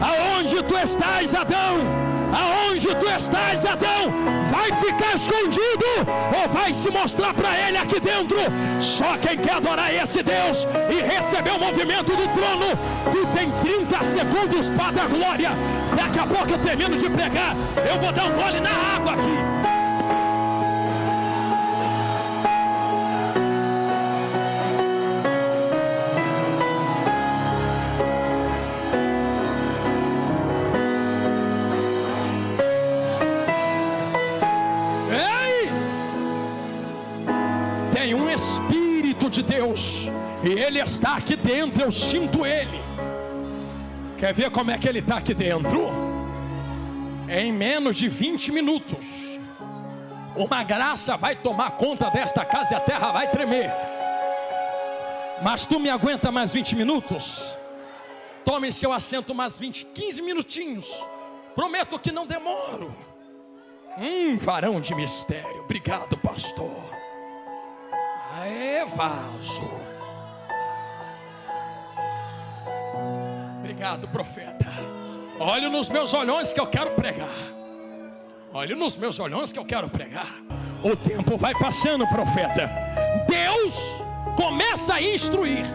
Aonde tu estás, Adão? Aonde tu estás, Adão? Vai ficar escondido ou vai se mostrar para ele aqui dentro? Só quem quer adorar esse Deus e receber o movimento do trono, tu tem 30 segundos para dar glória. Daqui a pouco eu termino de pregar. Eu vou dar um gole na água aqui. De Deus, e Ele está aqui dentro, eu sinto Ele. Quer ver como é que Ele está aqui dentro? Em menos de 20 minutos uma graça vai tomar conta desta casa e a terra vai tremer. Mas tu me aguenta mais 20 minutos? Tome seu assento mais 15 minutinhos. Prometo que não demoro. Varão de mistério. Obrigado, pastor. Aê, vaso. Obrigado, profeta. Olhe nos meus olhões que eu quero pregar. Olhe nos meus olhões que eu quero pregar. O tempo vai passando, profeta. Deus começa a instruir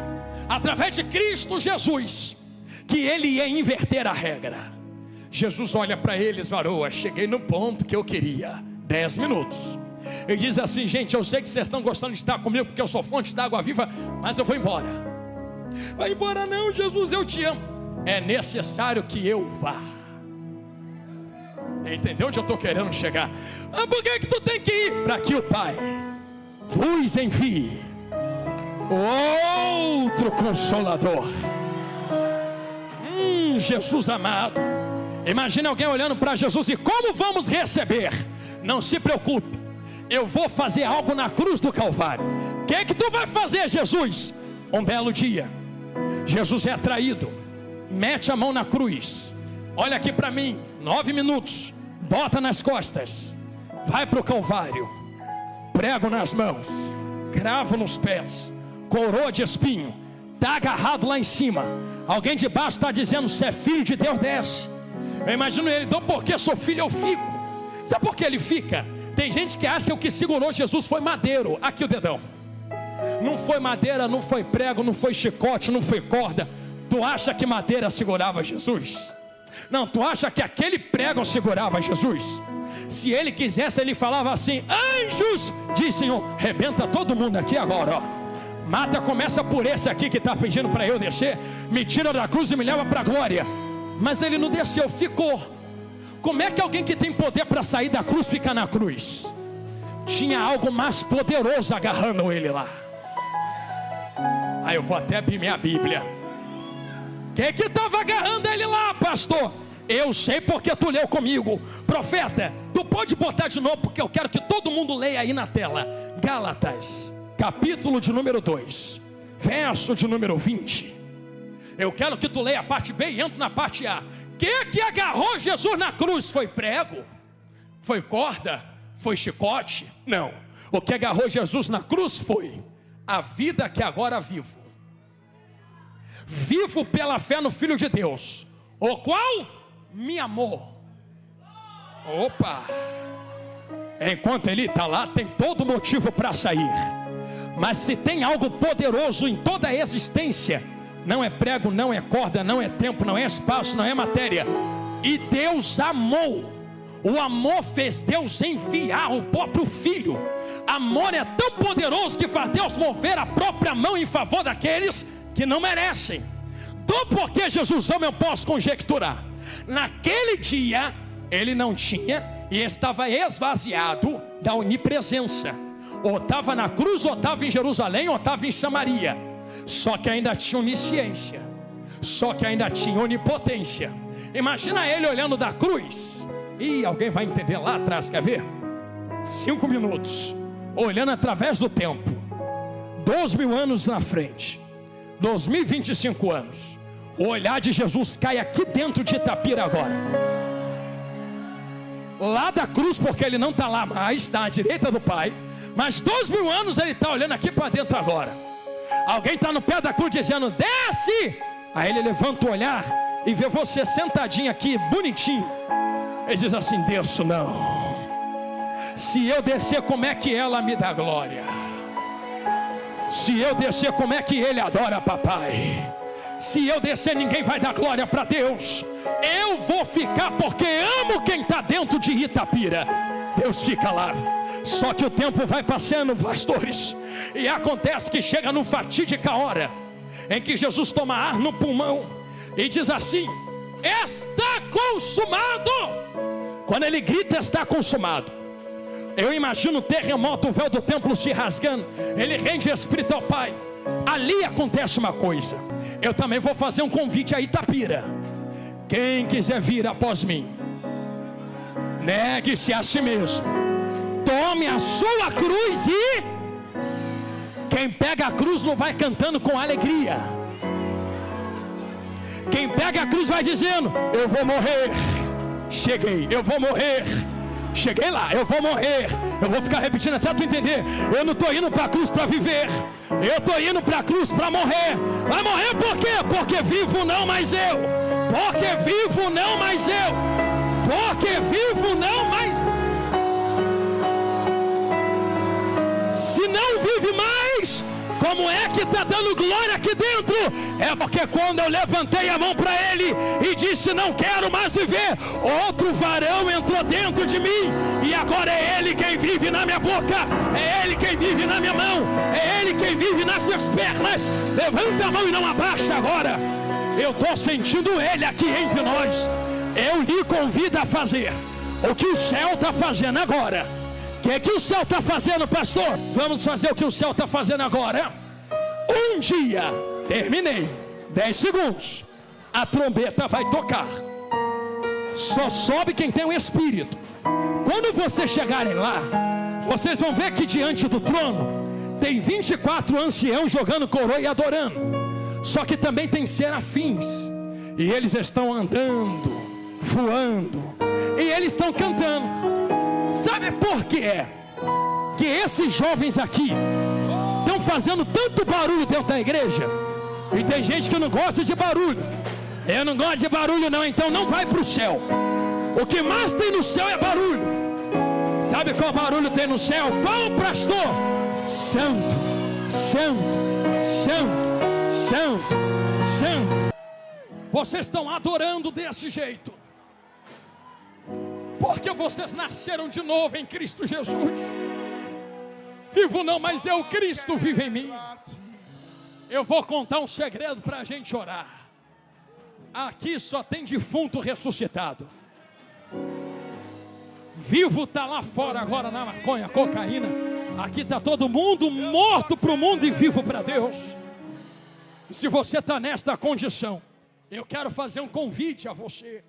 através de Cristo Jesus que Ele ia inverter a regra. Jesus olha para eles: varoa, cheguei no ponto que eu queria. 10 minutos. Ele diz assim: gente, eu sei que vocês estão gostando de estar comigo porque eu sou fonte da água viva, mas eu vou embora. Vai embora não, Jesus, eu te amo. É necessário que eu vá. Entendeu onde eu estou querendo chegar? Por que tu tem que ir? Para que o Pai vos envie outro Consolador. Jesus amado. Imagina alguém olhando para Jesus e: como vamos receber? Não se preocupe, eu vou fazer algo na cruz do Calvário. O que tu vai fazer, Jesus? Um belo dia, Jesus é traído, mete a mão na cruz. Olha aqui para mim, 9 minutos, bota nas costas, vai para o Calvário, prego nas mãos, cravo nos pés, coroa de espinho, está agarrado lá em cima. Alguém de baixo está dizendo: se é filho de Deus, desce. Eu imagino ele: então porque sou filho eu fico. Sabe por que ele fica? Tem gente que acha que o que segurou Jesus foi madeiro. Aqui o dedão. Não foi madeira, não foi prego, não foi chicote, não foi corda. Tu acha que madeira segurava Jesus? Não, tu acha que aquele prego segurava Jesus? Se ele quisesse, ele falava assim: anjos, diz Senhor, rebenta todo mundo aqui agora, ó. Mata, começa por esse aqui que está pedindo para eu descer, me tira da cruz e me leva para a glória. Mas ele não desceu, ficou. Como é que alguém que tem poder para sair da cruz fica na cruz? Tinha algo mais poderoso agarrando ele lá. Aí eu vou até abrir minha Bíblia. Quem que estava agarrando ele lá, pastor? Eu sei porque tu leu comigo. Profeta, tu pode botar de novo, porque eu quero que todo mundo leia aí na tela. Gálatas, capítulo de número 2, verso de número 20. Eu quero que tu leia a parte B e entro na parte A. Que agarrou Jesus na cruz? Foi prego? Foi corda? Foi chicote? Não. O que agarrou Jesus na cruz foi a vida que agora vivo. Vivo pela fé no Filho de Deus, o qual me amou. Opa! Enquanto ele está lá, tem todo motivo para sair. Mas se tem algo poderoso em toda a existência, não é prego, não é corda, não é tempo, não é espaço, não é matéria. E Deus amou. O amor fez Deus enviar o próprio Filho. Amor é tão poderoso que faz Deus mover a própria mão em favor daqueles que não merecem. Do porquê Jesus ama eu posso conjecturar. Naquele dia ele não tinha e estava esvaziado da onipresença. Ou estava na cruz, ou estava em Jerusalém, ou estava em Samaria. Só que ainda tinha onisciência, só que ainda tinha onipotência. Imagina ele olhando da cruz. E alguém vai entender lá atrás, quer ver? 5 minutos, olhando através do tempo, 2.000 anos na frente, 2025 anos. O olhar de Jesus cai aqui dentro de Itapira agora, lá da cruz, porque ele não está lá mais, está à direita do Pai. Mas 2.000 anos ele está olhando aqui para dentro agora. Alguém está no pé da cruz dizendo: desce. Aí ele levanta o olhar e vê você sentadinho aqui, bonitinho. Ele diz assim: desço não. Se eu descer, como é que ela me dá glória? Se eu descer, como é que ele adora papai? Se eu descer, ninguém vai dar glória para Deus. Eu vou ficar porque amo quem está dentro de Itapira. Deus fica lá. Só que o tempo vai passando, pastores, e acontece que chega no fatídica hora em que Jesus toma ar no pulmão e diz assim: está consumado. Quando ele grita está consumado, eu imagino o terremoto, o véu do templo se rasgando. Ele rende espírito ao Pai. Ali acontece uma coisa. Eu também vou fazer um convite a Itapira. Quem quiser vir após mim, negue-se a si mesmo, tome a sua cruz. E quem pega a cruz não vai cantando com alegria. Quem pega a cruz vai dizendo: eu vou morrer, cheguei, eu vou morrer, cheguei lá, eu vou morrer. Eu vou ficar repetindo até tu entender. Eu não estou indo para a cruz para viver, eu estou indo para a cruz para morrer. Vai morrer por quê? Porque vivo não mais eu. Porque vivo não mais eu. Porque vivo não mais. Se não vive mais, como é que está dando glória aqui dentro? É porque quando eu levantei a mão para ele e disse: não quero mais viver, outro varão entrou dentro de mim. E agora é ele quem vive na minha boca, é ele quem vive na minha mão, é ele quem vive nas minhas pernas. Levanta a mão e não abaixa agora. Eu estou sentindo ele aqui entre nós. Eu lhe convido a fazer o que o céu está fazendo agora. O que o céu está fazendo, pastor? Vamos fazer o que o céu está fazendo agora. Um dia, terminei, 10 segundos, a trombeta vai tocar. Só sobe quem tem o Espírito. Quando vocês chegarem lá, vocês vão ver que diante do trono tem 24 anciãos jogando coroa e adorando. Só que também tem serafins, e eles estão andando, voando, e eles estão cantando. Sabe por quê? Que esses jovens aqui estão fazendo tanto barulho dentro da igreja. E tem gente que não gosta de barulho. Eu não gosto de barulho não, então não vai para o céu. O que mais tem no céu é barulho. Sabe qual barulho tem no céu? Qual, pastor? Santo, santo, santo, santo, santo. Vocês estão adorando desse jeito. Porque vocês nasceram de novo em Cristo Jesus. Vivo não, mas eu, Cristo, vive em mim. Eu vou contar um segredo para a gente orar. Aqui só tem defunto ressuscitado. Vivo está lá fora agora na maconha, cocaína. Aqui está todo mundo morto para o mundo e vivo para Deus. E se você está nesta condição, eu quero fazer um convite a você.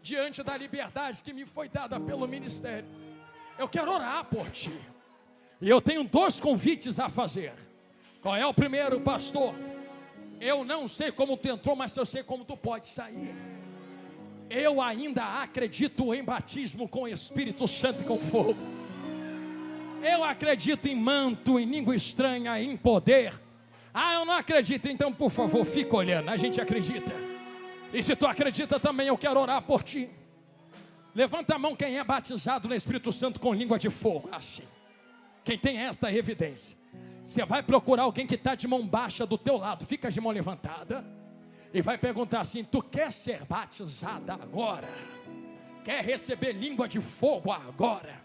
Diante da liberdade que me foi dada pelo ministério, eu quero orar por ti. E eu tenho 2 convites a fazer. Qual é o primeiro, pastor? Eu não sei como tu entrou, mas eu sei como tu pode sair. Eu ainda acredito em batismo com Espírito Santo e com fogo. Eu acredito em manto, em língua estranha, em poder. Eu não acredito, então por favor, fica olhando, a gente acredita. E se tu acredita também, eu quero orar por ti. Levanta a mão quem é batizado no Espírito Santo com língua de fogo, assim. Quem tem esta evidência. Você vai procurar alguém que está de mão baixa do teu lado, fica de mão levantada, e vai perguntar assim: tu quer ser batizada agora? Quer receber língua de fogo agora?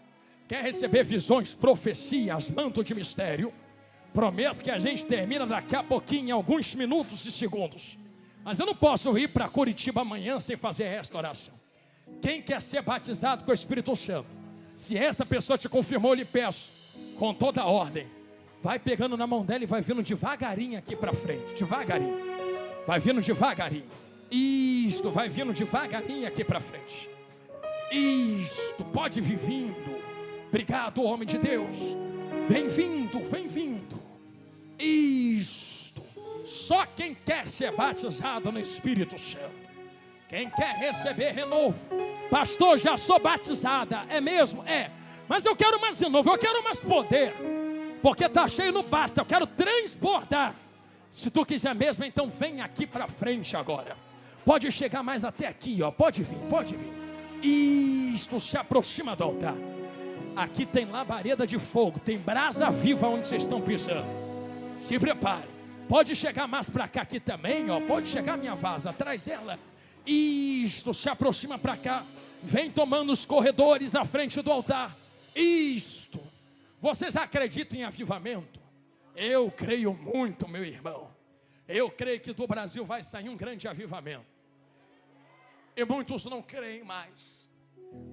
Quer receber visões, profecias, manto de mistério? Prometo que a gente termina daqui a pouquinho, em alguns minutos e segundos. Mas eu não posso ir para Curitiba amanhã sem fazer esta oração. Quem quer ser batizado com o Espírito Santo? Se esta pessoa te confirmou, eu lhe peço, com toda a ordem, vai pegando na mão dela e vai vindo devagarinho aqui para frente. Devagarinho. Vai vindo devagarinho. Isto, vai vindo devagarinho aqui para frente. Isto, pode vir vindo. Obrigado, homem de Deus. Vem vindo, vem vindo. Isto. Só quem quer ser batizado no Espírito Santo. Quem quer receber renovo. Pastor, já sou batizada. É mesmo? É. Mas eu quero mais renovo, eu quero mais poder. Porque está cheio, não basta, eu quero transbordar. Se tu quiser mesmo, então vem aqui para frente agora. Pode chegar mais até aqui, ó. Pode vir, pode vir. Isto, se aproxima do altar. Aqui tem labareda de fogo, tem brasa viva onde vocês estão pisando. Se prepare. Pode chegar mais para cá aqui também, ó. Pode chegar minha vaza, traz ela. Isto, se aproxima para cá. Vem tomando os corredores à frente do altar. Isto. Vocês acreditam em avivamento? Eu creio muito, meu irmão. Eu creio que do Brasil vai sair um grande avivamento. E muitos não creem mais.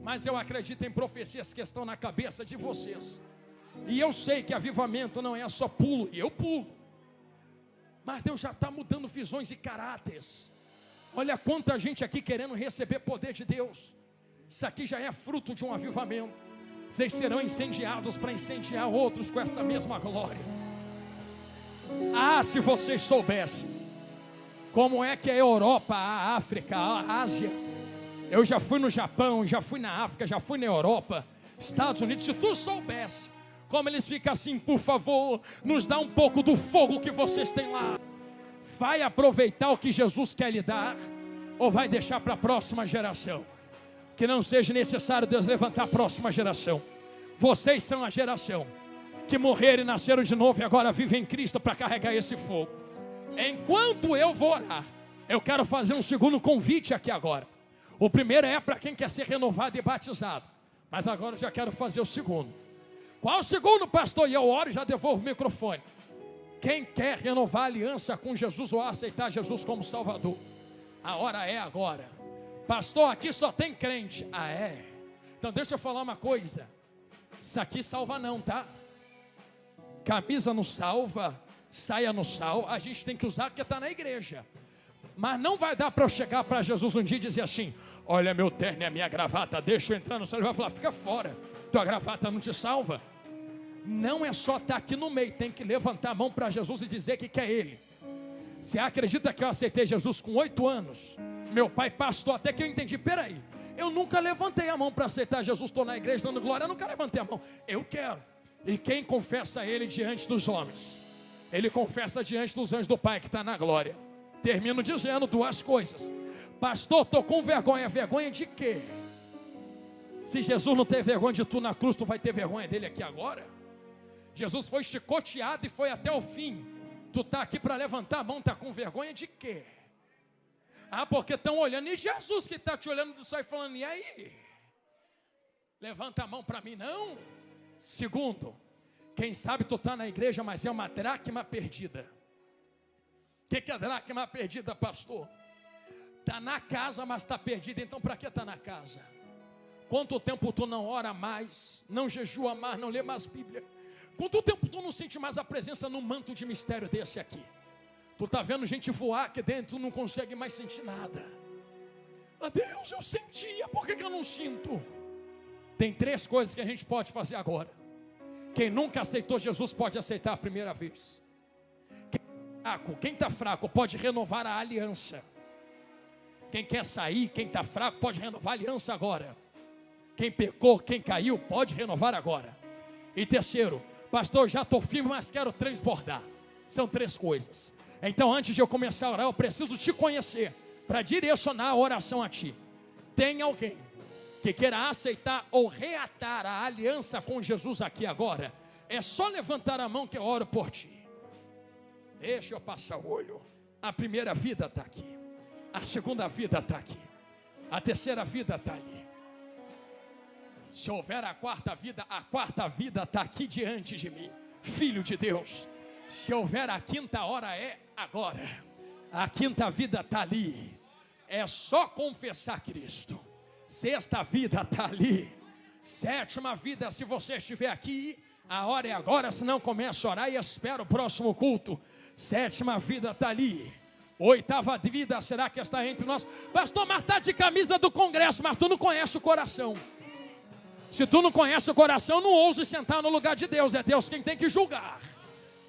Mas eu acredito em profecias que estão na cabeça de vocês. E eu sei que avivamento não é só pulo, e eu pulo. Mas Deus já está mudando visões e caráteres. Olha quanta gente aqui querendo receber poder de Deus. Isso aqui já é fruto de um avivamento. Vocês serão incendiados para incendiar outros com essa mesma glória. Se vocês soubessem como é que a Europa, a África, a Ásia. Eu já fui no Japão, já fui na África, já fui na Europa, Estados Unidos. Se tu soubesse como eles ficam assim: por favor, nos dá um pouco do fogo que vocês têm lá. Vai aproveitar o que Jesus quer lhe dar, ou vai deixar para a próxima geração? Que não seja necessário Deus levantar a próxima geração. Vocês são a geração que morreram e nasceram de novo e agora vivem em Cristo para carregar esse fogo. Enquanto eu vou orar, eu quero fazer um segundo convite aqui agora. O primeiro é para quem quer ser renovado e batizado, mas agora eu já quero fazer o segundo. Qual o segundo, pastor? E eu oro e já devolvo o microfone. Quem quer renovar a aliança com Jesus ou aceitar Jesus como Salvador? A hora é agora. Pastor, aqui só tem crente. É? Então deixa eu falar uma coisa. Isso aqui salva não, tá? Camisa não salva, saia não salva. A gente tem que usar porque está na igreja. Mas não vai dar para eu chegar para Jesus um dia e dizer assim: olha, meu terno e a minha gravata, deixa eu entrar no céu. Ele vai falar: fica fora, tua gravata não te salva. Não é só estar aqui no meio, tem que levantar a mão para Jesus e dizer que quer Ele. Você acredita que eu aceitei Jesus com 8 anos? Meu pai pastor, até que eu entendi: peraí, eu nunca levantei a mão para aceitar Jesus, estou na igreja dando glória, eu nunca levantei a mão. Eu quero. E quem confessa Ele diante dos homens, Ele confessa diante dos anjos do Pai que está na glória. Termino dizendo 2 coisas. Pastor, estou com vergonha. Vergonha de quê? Se Jesus não teve vergonha de tu na cruz, tu vai ter vergonha dele aqui agora? Jesus foi chicoteado e foi até o fim. Tu está aqui para levantar a mão, está com vergonha de quê? Porque estão olhando, e Jesus que está te olhando do céu e falando: e aí? Levanta a mão para mim, não. Segundo, quem sabe tu está na igreja, mas é uma dracma perdida. O que é dracma perdida, pastor? Está na casa, mas está perdida. Então para que está na casa? Quanto tempo tu não ora mais, não jejua mais, não lê mais Bíblia? Quanto tempo tu não sente mais a presença num manto de mistério desse aqui? Tu está vendo gente voar aqui dentro, tu não consegue mais sentir nada. Ah, Deus, eu sentia, por que eu não sinto? Tem 3 coisas que a gente pode fazer agora. Quem nunca aceitou Jesus pode aceitar a primeira vez. Quem está fraco pode renovar a aliança. Quem quer sair, quem está fraco pode renovar a aliança agora. Quem pecou, quem caiu, pode renovar agora. E terceiro, pastor, já estou firme, mas quero transbordar. São 3 coisas. Então antes de eu começar a orar, eu preciso te conhecer, para direcionar a oração a ti. Tem alguém que queira aceitar ou reatar a aliança com Jesus aqui agora? É só levantar a mão que eu oro por ti. Deixa eu passar o olho. A primeira vida está aqui. A segunda vida está aqui. A terceira vida está ali. Se houver a quarta vida está aqui diante de mim. Filho de Deus. Se houver a quinta hora, é agora. A quinta vida está ali. É só confessar Cristo. Sexta vida está ali. Sétima vida, se você estiver aqui, a hora é agora, senão começa a orar e espera o próximo culto. Sétima vida está ali. Oitava vida, será que está entre nós? Pastor, mas está de camisa do congresso, mas tu não conhece o coração. Se tu não conhece o coração, não ouse sentar no lugar de Deus. É Deus quem tem que julgar.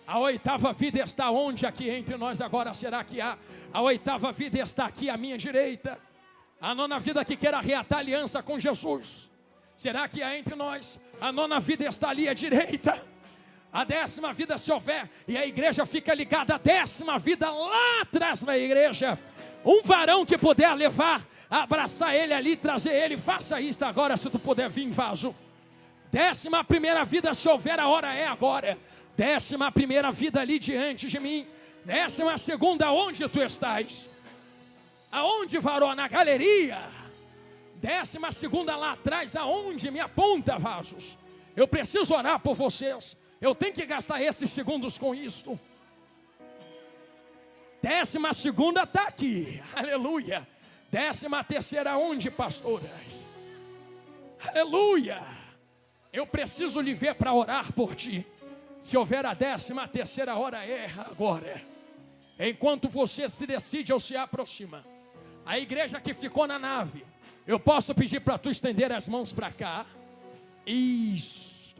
A oitava vida está onde aqui entre nós agora? Será que há? A oitava vida está aqui à minha direita. A nona vida que quer reatar aliança com Jesus. Será que há entre nós? A nona vida está ali à direita. A 10ª vida, se houver, e a igreja fica ligada à 10ª vida lá atrás da igreja. Um varão que puder levar, abraçar ele ali, trazer ele, faça isso agora, se tu puder vir, vaso. 11ª vida, se houver, a hora é agora. 11ª vida ali diante de mim. 12ª, onde tu estás? Aonde, varão? Na galeria. 12ª lá atrás, aonde? Me aponta, vasos. Eu preciso orar por vocês. Eu tenho que gastar esses segundos com isto. 12ª está aqui. Aleluia. 13ª onde, pastoras? Aleluia. Eu preciso lhe ver para orar por ti. Se houver a 13ª hora, é agora. Enquanto você se decide ou se aproxima. A igreja que ficou na nave, eu posso pedir para tu estender as mãos para cá. Isso.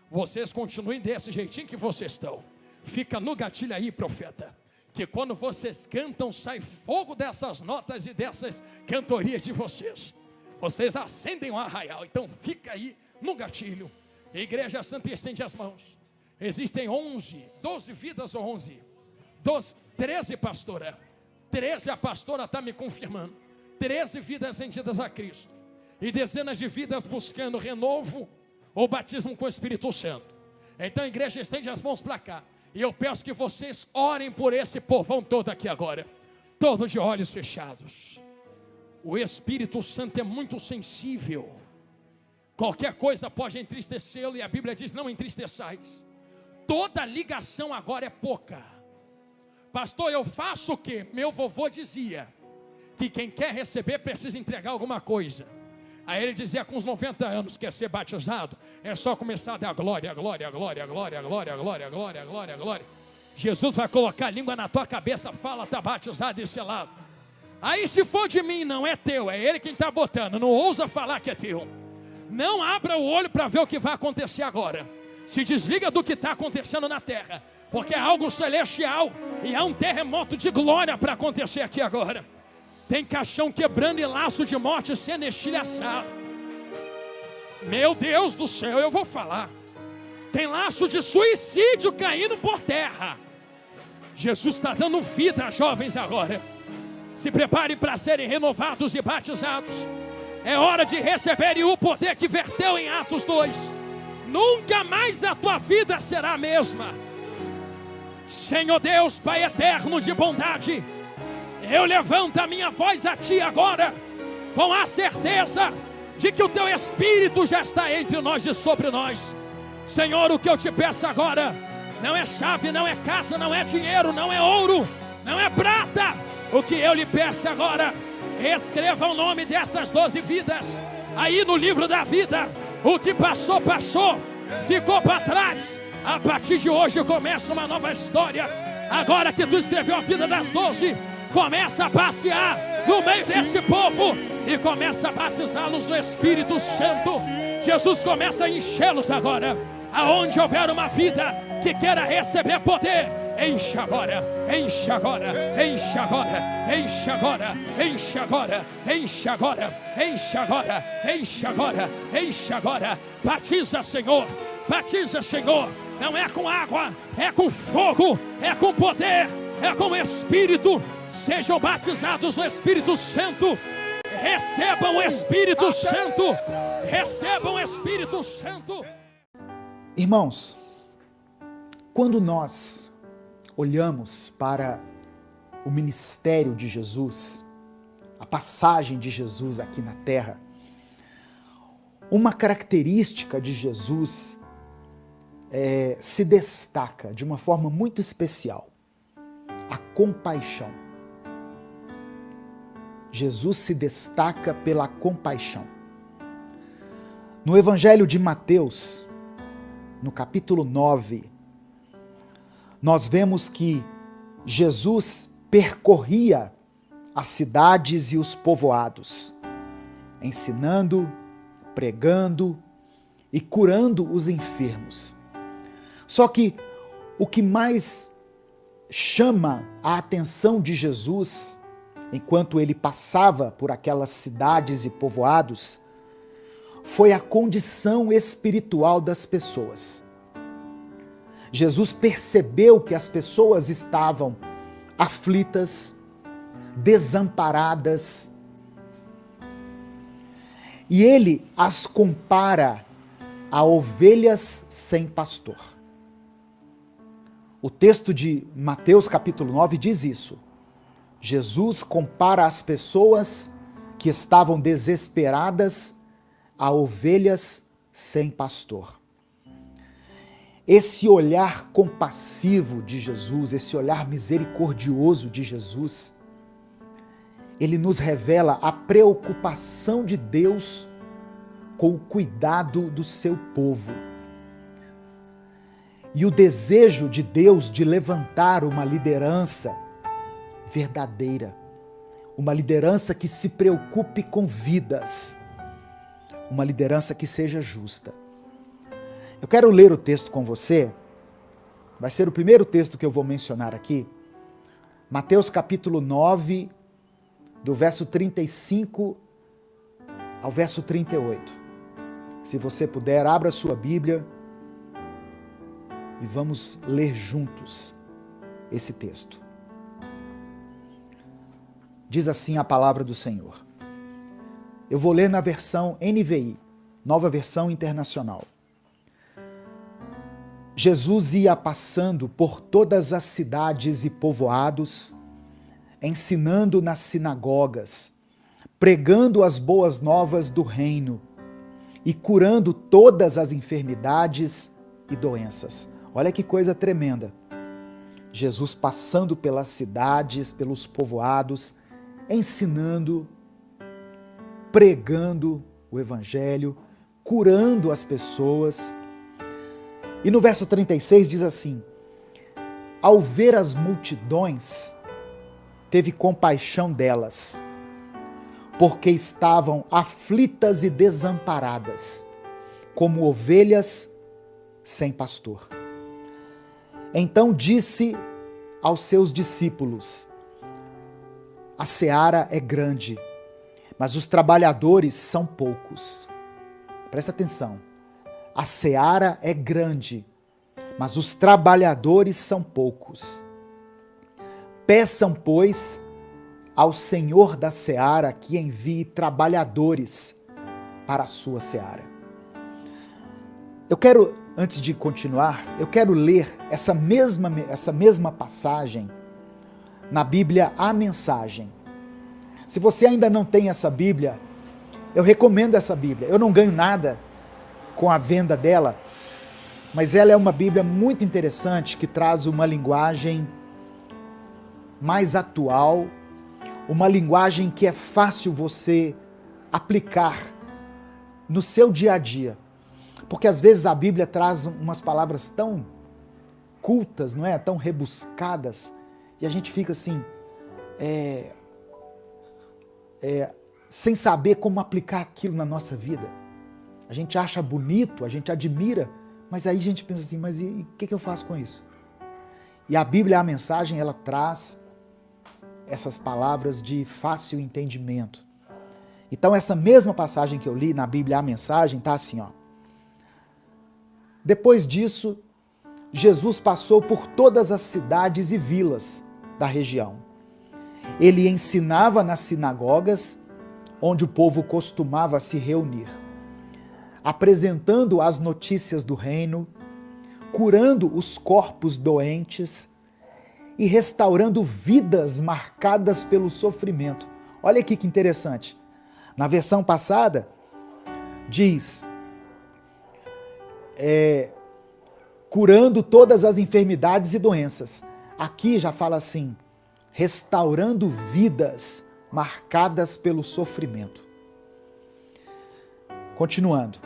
Vocês continuem desse jeitinho que vocês estão. Fica no gatilho aí, profeta. Que quando vocês cantam, sai fogo dessas notas e dessas cantorias de vocês. Vocês acendem o arraial. Então fica aí no gatilho. A igreja santa estende as mãos. Existem 12 vidas ou 11? 13, pastora. 13, a pastora está me confirmando. 13 vidas rendidas a Cristo. E dezenas de vidas buscando renovo ou batismo com o Espírito Santo. Então a igreja estende as mãos para cá. E eu peço que vocês orem por esse povão todo aqui agora. Todos de olhos fechados. O Espírito Santo é muito sensível. Qualquer coisa pode entristecê-lo. E a Bíblia diz, não entristeçais. Toda ligação agora é pouca. Pastor, eu faço o quê? Meu vovô dizia que quem quer receber precisa entregar alguma coisa. Aí ele dizia, com uns 90 anos, quer ser batizado, é só começar a dar glória, glória, glória, glória, glória, glória, glória, glória, glória. Jesus vai colocar a língua na tua cabeça, fala, está batizado e selado. Aí se for de mim, não é teu, é ele quem está botando, não ousa falar que é teu. Não abra o olho para ver o que vai acontecer agora. Se desliga do que está acontecendo na terra, porque é algo celestial e há um terremoto de glória para acontecer aqui agora. Tem caixão quebrando e laço de morte sendo estilhaçado. Meu Deus do céu, eu vou falar. Tem laço de suicídio caindo por terra. Jesus está dando vida a jovens agora. Se preparem para serem renovados e batizados. É hora de receberem o poder que verteu em Atos 2. Nunca mais a tua vida será a mesma. Senhor Deus, Pai eterno de bondade, eu levanto a minha voz a Ti agora, com a certeza de que o teu Espírito já está entre nós e sobre nós. Senhor, o que eu te peço agora não é chave, não é casa, não é dinheiro, não é ouro, não é prata. O que eu lhe peço agora, escreva o nome destas 12 vidas aí no livro da vida. O que passou, passou, ficou para trás. A partir de hoje começa uma nova história. Agora que tu escreveu a vida das 12, começa a passear no meio desse povo e começa a batizá-los no Espírito Santo. Jesus começa a enchê-los agora. Aonde houver uma vida que queira receber poder, enche agora, enche agora, enche agora, enche agora, enche agora, enche agora, enche agora, enche agora, enche agora. Batiza, Senhor, batiza, Senhor. Não é com água, é com fogo, é com poder, é com o Espírito. Sejam batizados no Espírito Santo. Recebam o Espírito Santo. Recebam o Espírito Santo. Irmãos, quando nós olhamos para o ministério de Jesus, a passagem de Jesus aqui na terra, uma característica de Jesus se destaca de uma forma muito especial: a compaixão. Jesus se destaca pela compaixão. No Evangelho de Mateus, no capítulo 9, nós vemos que Jesus percorria as cidades e os povoados, ensinando, pregando e curando os enfermos. Só que o que mais chama a atenção de Jesus, enquanto ele passava por aquelas cidades e povoados, foi a condição espiritual das pessoas. Jesus percebeu que as pessoas estavam aflitas, desamparadas, e ele as compara a ovelhas sem pastor. O texto de Mateus capítulo 9 diz isso. Jesus compara as pessoas que estavam desesperadas a ovelhas sem pastor. Esse olhar compassivo de Jesus, esse olhar misericordioso de Jesus, ele nos revela a preocupação de Deus com o cuidado do seu povo. E o desejo de Deus de levantar uma liderança verdadeira, uma liderança que se preocupe com vidas, uma liderança que seja justa. Eu quero ler o texto com você, vai ser o primeiro texto que eu vou mencionar aqui, Mateus capítulo 9, do verso 35 ao verso 38. Se você puder, abra sua Bíblia e vamos ler juntos esse texto. Diz assim a palavra do Senhor. Eu vou ler na versão NVI, Nova Versão Internacional. Jesus ia passando por todas as cidades e povoados, ensinando nas sinagogas, pregando as boas novas do reino e curando todas as enfermidades e doenças. Olha que coisa tremenda. Jesus passando pelas cidades, pelos povoados, ensinando, pregando o evangelho, curando as pessoas. E no verso 36 diz assim: ao ver as multidões, teve compaixão delas, porque estavam aflitas e desamparadas, como ovelhas sem pastor. Então disse aos seus discípulos: a seara é grande, mas os trabalhadores são poucos. Presta atenção. A seara é grande, mas os trabalhadores são poucos. Peçam, pois, ao Senhor da seara que envie trabalhadores para a sua seara. Eu quero, antes de continuar, eu quero ler essa mesma passagem na Bíblia, a Mensagem. Se você ainda não tem essa Bíblia, Eu recomendo essa Bíblia. Eu não ganho nada com a venda dela, mas ela é uma Bíblia muito interessante que traz uma linguagem mais atual, uma linguagem que é fácil você aplicar no seu dia a dia. Porque às vezes a Bíblia traz umas palavras tão cultas, não é? Tão rebuscadas, e a gente fica assim, sem saber como aplicar aquilo na nossa vida. A gente acha bonito, a gente admira, mas aí a gente pensa assim, mas e o que eu faço com isso? E a Bíblia, a mensagem, ela traz essas palavras de fácil entendimento. Então essa mesma passagem que eu li na Bíblia, a mensagem, está assim, ó. Depois disso, Jesus passou por todas as cidades e vilas da região. Ele ensinava nas sinagogas, onde o povo costumava se reunir, apresentando as notícias do reino, curando os corpos doentes e restaurando vidas marcadas pelo sofrimento. Olha aqui que interessante. Na versão passada, diz, curando todas as enfermidades e doenças. Aqui já fala assim, restaurando vidas marcadas pelo sofrimento. Continuando.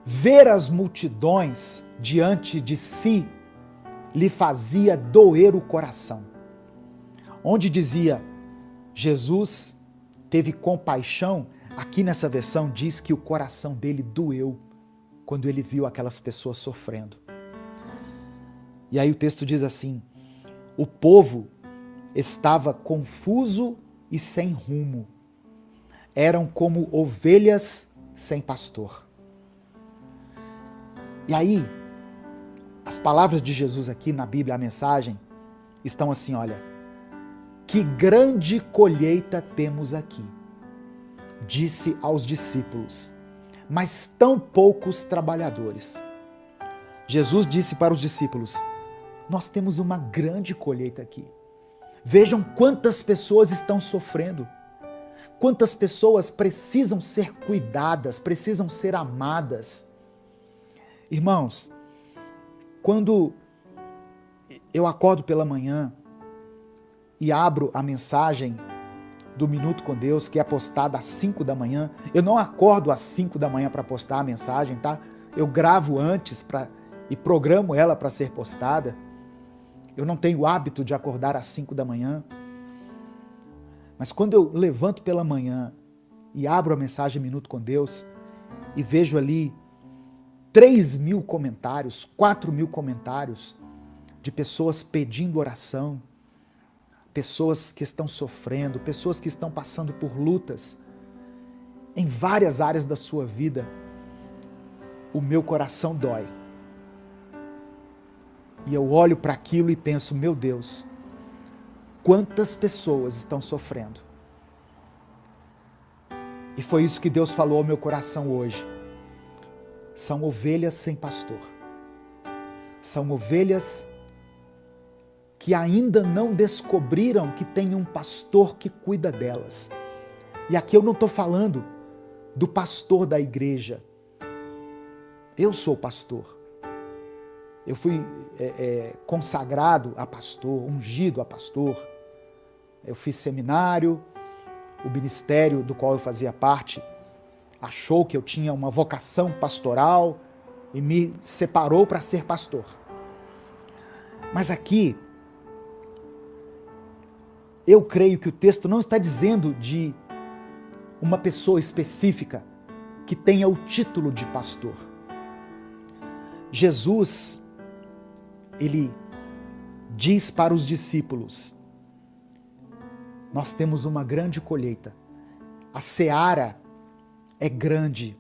Ver as multidões diante de si lhe fazia doer o coração. Onde dizia, Jesus teve compaixão, aqui nessa versão diz que o coração dele doeu quando ele viu aquelas pessoas sofrendo. E aí o texto diz assim, o povo estava confuso e sem rumo. Eram como ovelhas sem pastor. E aí, as palavras de Jesus aqui na Bíblia, a mensagem, estão assim, olha, que grande colheita temos aqui, disse aos discípulos, mas tão poucos trabalhadores. Jesus disse para os discípulos, nós temos uma grande colheita aqui. Vejam quantas pessoas estão sofrendo, quantas pessoas precisam ser cuidadas, precisam ser amadas. Irmãos, quando eu acordo pela manhã e abro a mensagem do Minuto com Deus, que é postada às 5 da manhã, eu não acordo às 5 da manhã para postar a mensagem, tá? Eu gravo antes e programo ela para ser postada. Eu não tenho o hábito de acordar às 5 da manhã. Mas quando eu levanto pela manhã e abro a mensagem Minuto com Deus e vejo ali 3.000 comentários, 4.000 comentários de pessoas pedindo oração, pessoas que estão sofrendo, pessoas que estão passando por lutas em várias áreas da sua vida, o meu coração dói. E eu olho para aquilo e penso, meu Deus, quantas pessoas estão sofrendo. E foi isso que Deus falou ao meu coração hoje. São ovelhas sem pastor. São ovelhas que ainda não descobriram que tem um pastor que cuida delas. E aqui eu não estou falando do pastor da igreja. Eu sou pastor. Eu fui consagrado a pastor, ungido a pastor. Eu fiz seminário, o ministério do qual eu fazia parte achou que eu tinha uma vocação pastoral e me separou para ser pastor. Mas aqui, eu creio que o texto não está dizendo de uma pessoa específica que tenha o título de pastor. Jesus, ele diz para os discípulos, nós temos uma grande colheita. A seara é grande,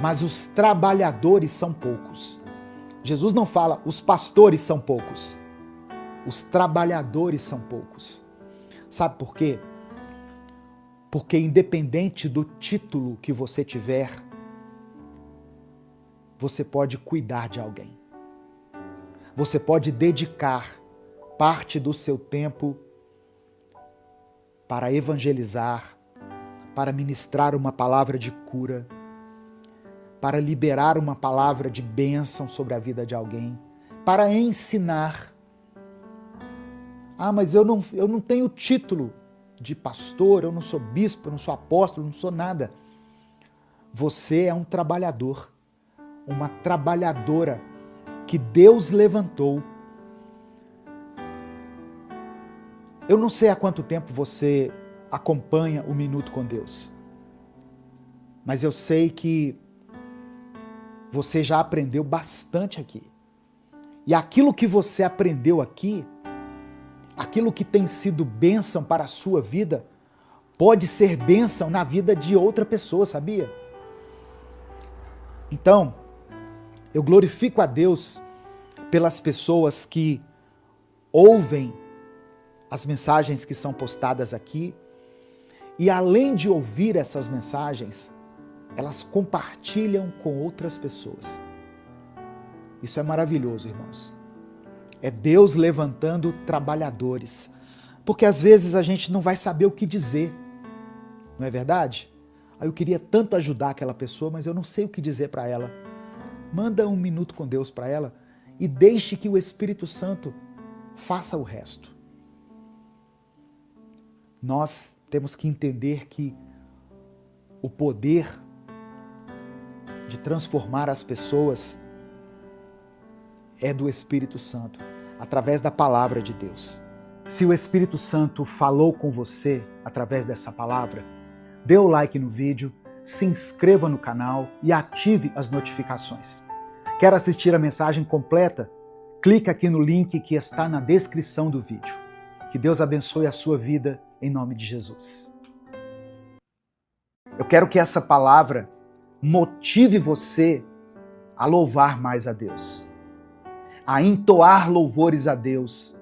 mas os trabalhadores são poucos. Jesus não fala, os pastores são poucos. Os trabalhadores são poucos. Sabe por quê? Porque independente do título que você tiver, você pode cuidar de alguém. Você pode dedicar parte do seu tempo para evangelizar, para ministrar uma palavra de cura, para liberar uma palavra de bênção sobre a vida de alguém, para ensinar. Ah, mas eu não tenho título de pastor, eu não sou bispo, eu não sou apóstolo, eu não sou nada. Você é um trabalhador, uma trabalhadora que Deus levantou. Eu não sei há quanto tempo você acompanha o Minuto com Deus, mas eu sei que você já aprendeu bastante aqui. E aquilo que você aprendeu aqui, aquilo que tem sido bênção para a sua vida, pode ser bênção na vida de outra pessoa, sabia? Então, eu glorifico a Deus pelas pessoas que ouvem as mensagens que são postadas aqui e, além de ouvir essas mensagens, elas compartilham com outras pessoas. Isso é maravilhoso, irmãos. É Deus levantando trabalhadores, porque às vezes a gente não vai saber o que dizer, não é verdade? Eu queria tanto ajudar aquela pessoa, mas eu não sei o que dizer para ela. Manda um minuto com Deus para ela e deixe que o Espírito Santo faça o resto. Nós temos que entender que o poder de transformar as pessoas é do Espírito Santo, através da palavra de Deus. Se o Espírito Santo falou com você através dessa palavra, dê o like no vídeo, se inscreva no canal e ative as notificações. Quer assistir a mensagem completa? Clique aqui no link que está na descrição do vídeo. Que Deus abençoe a sua vida em nome de Jesus. Eu quero que essa palavra motive você a louvar mais a Deus, a entoar louvores a Deus,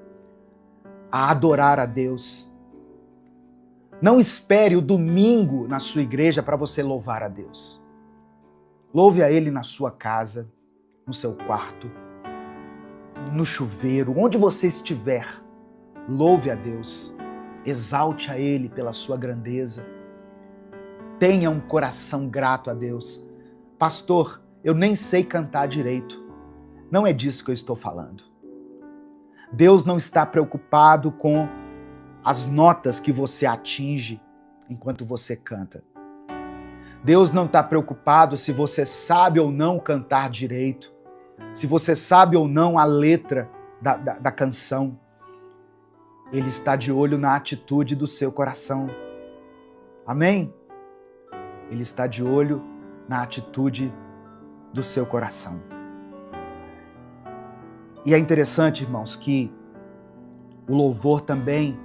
a adorar a Deus. Não espere o domingo na sua igreja para você louvar a Deus. Louve a Ele na sua casa, no seu quarto, no chuveiro, onde você estiver. Louve a Deus, exalte a Ele pela sua grandeza. Tenha um coração grato a Deus. Pastor, eu nem sei cantar direito. Não é disso que eu estou falando. Deus não está preocupado com as notas que você atinge enquanto você canta. Deus não está preocupado se você sabe ou não cantar direito, se você sabe ou não a letra da canção. Ele está de olho na atitude do seu coração. Amém? Ele está de olho na atitude do seu coração. E é interessante, irmãos, que o louvor também,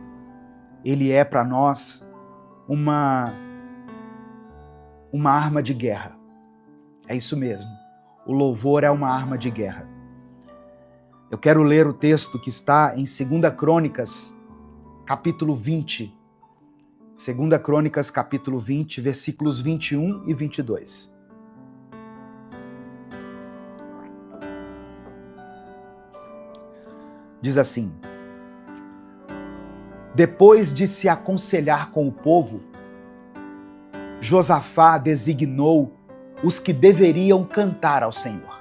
ele é para nós uma arma de guerra. É isso mesmo. O louvor é uma arma de guerra. Eu quero ler o texto que está em 2 Crônicas, capítulo 20. 2 Crônicas, capítulo 20, versículos 21 e 22. Diz assim: depois de se aconselhar com o povo, Josafá designou os que deveriam cantar ao Senhor.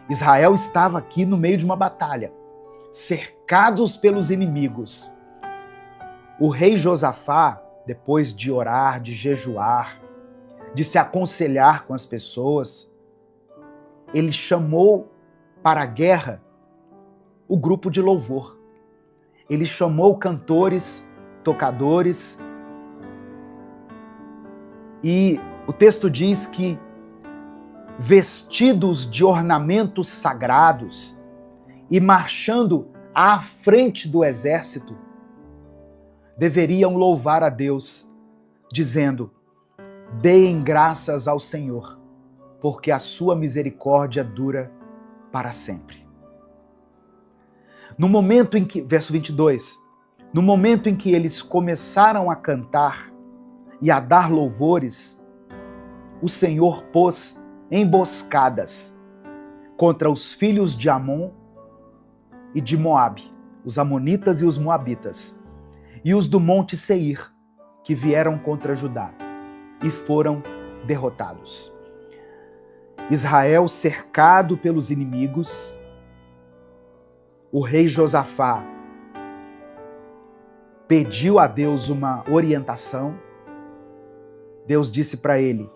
Israel estava aqui no meio de uma batalha, cercados pelos inimigos. O rei Josafá, depois de orar, de jejuar, de se aconselhar com as pessoas, ele chamou para a guerra o grupo de louvor. Ele chamou cantores, tocadores, e o texto diz que, vestidos de ornamentos sagrados e marchando à frente do exército, deveriam louvar a Deus, dizendo: deem graças ao Senhor, porque a sua misericórdia dura para sempre. No momento em que, verso 22, no momento em que eles começaram a cantar e a dar louvores, o Senhor pôs emboscadas contra os filhos de Amon e de Moabe, os amonitas e os moabitas, e os do monte Seir, que vieram contra Judá. e foram derrotados. Israel cercado pelos inimigos, o rei Josafá pediu a Deus uma orientação. Deus disse para ele: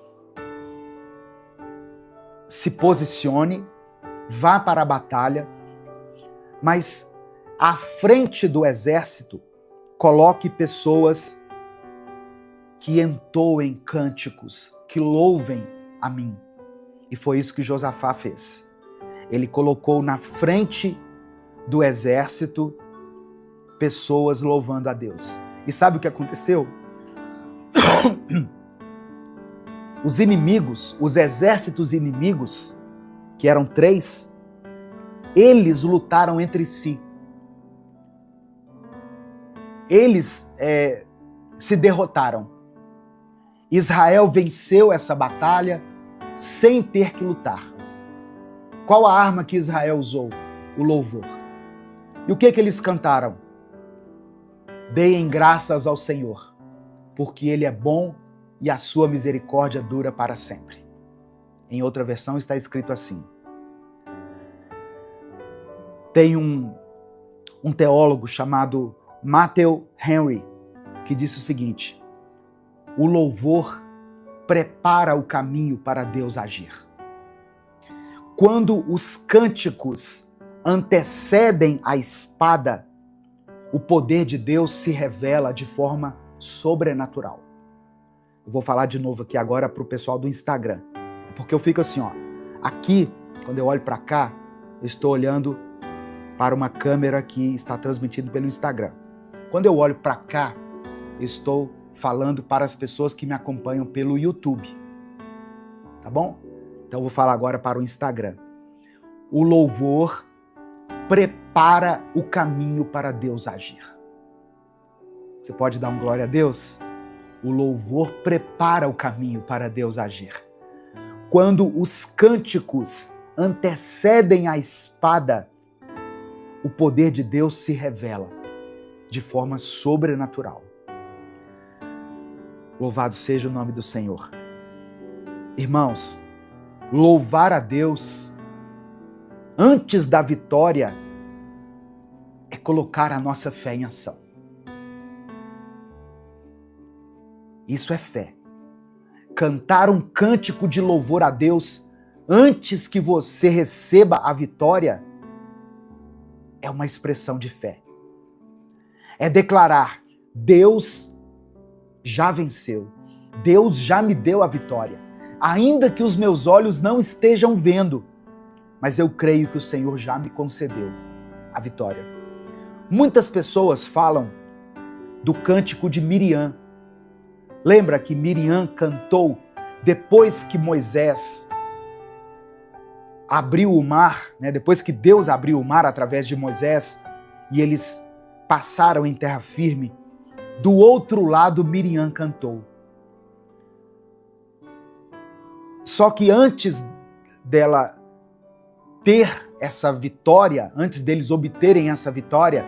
se posicione, vá para a batalha, mas à frente do exército, coloque pessoas que entoem cânticos, que louvem a mim. E foi isso que Josafá fez. Ele colocou na frente do exército pessoas louvando a Deus. E sabe o que aconteceu? Os inimigos, os exércitos inimigos, que eram 3, eles lutaram entre si. Eles se derrotaram. Israel venceu essa batalha sem ter que lutar. Qual a arma que Israel usou? O louvor. E o que eles cantaram? Deem graças ao Senhor, porque Ele é bom e a sua misericórdia dura para sempre. Em outra versão está escrito assim. Tem um teólogo chamado Matthew Henry que disse o seguinte: o louvor prepara o caminho para Deus agir. Quando os cânticos antecedem a espada, o poder de Deus se revela de forma sobrenatural. Eu vou falar de novo aqui agora para o pessoal do Instagram, porque eu fico assim, ó. Aqui, quando eu olho para cá, eu estou olhando para uma câmera que está transmitindo pelo Instagram. Quando eu olho para cá, eu estou falando para as pessoas que me acompanham pelo YouTube. Tá bom? Então eu vou falar agora para o Instagram. O louvor prepara o caminho para Deus agir. Você pode dar um glória a Deus? O louvor prepara o caminho para Deus agir. Quando os cânticos antecedem a espada, o poder de Deus se revela de forma sobrenatural. Louvado seja o nome do Senhor. Irmãos, louvar a Deus antes da vitória é colocar a nossa fé em ação. Isso é fé. Cantar um cântico de louvor a Deus antes que você receba a vitória é uma expressão de fé. É declarar: Deus já venceu. Deus já me deu a vitória. Ainda que os meus olhos não estejam vendo, mas eu creio que o Senhor já me concedeu a vitória. Muitas pessoas falam do cântico de Miriam. Lembra que Miriam cantou depois que Moisés abriu o mar, né? Depois que Deus abriu o mar através de Moisés e eles passaram em terra firme, do outro lado Miriam cantou. Só que antes dela ter essa vitória, antes deles obterem essa vitória,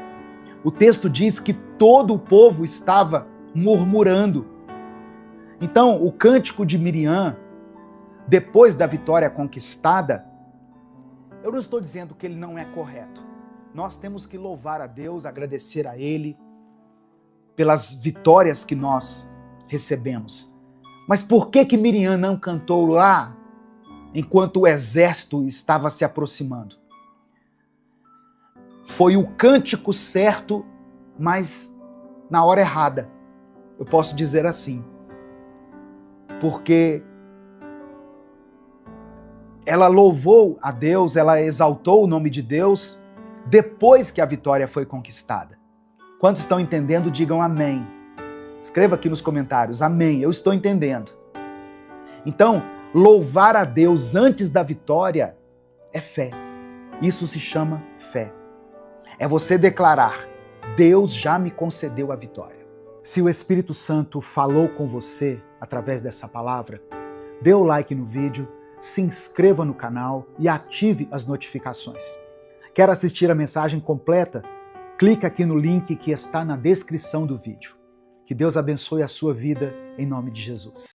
o texto diz que todo o povo estava murmurando. Então, o cântico de Miriam, depois da vitória conquistada, eu não estou dizendo que ele não é correto. Nós temos que louvar a Deus, agradecer a Ele pelas vitórias que nós recebemos. Mas por que Miriam não cantou lá, enquanto o exército estava se aproximando? Foi o cântico certo, mas na hora errada. Eu posso dizer assim. Porque ela louvou a Deus, ela exaltou o nome de Deus depois que a vitória foi conquistada. Quantos estão entendendo, digam amém. Escreva aqui nos comentários, amém, eu estou entendendo. Então, louvar a Deus antes da vitória é fé. Isso se chama fé. É você declarar: Deus já me concedeu a vitória. Se o Espírito Santo falou com você através dessa palavra, dê o like no vídeo, se inscreva no canal e ative as notificações. Quer assistir a mensagem completa? Clique aqui no link que está na descrição do vídeo. Que Deus abençoe a sua vida em nome de Jesus.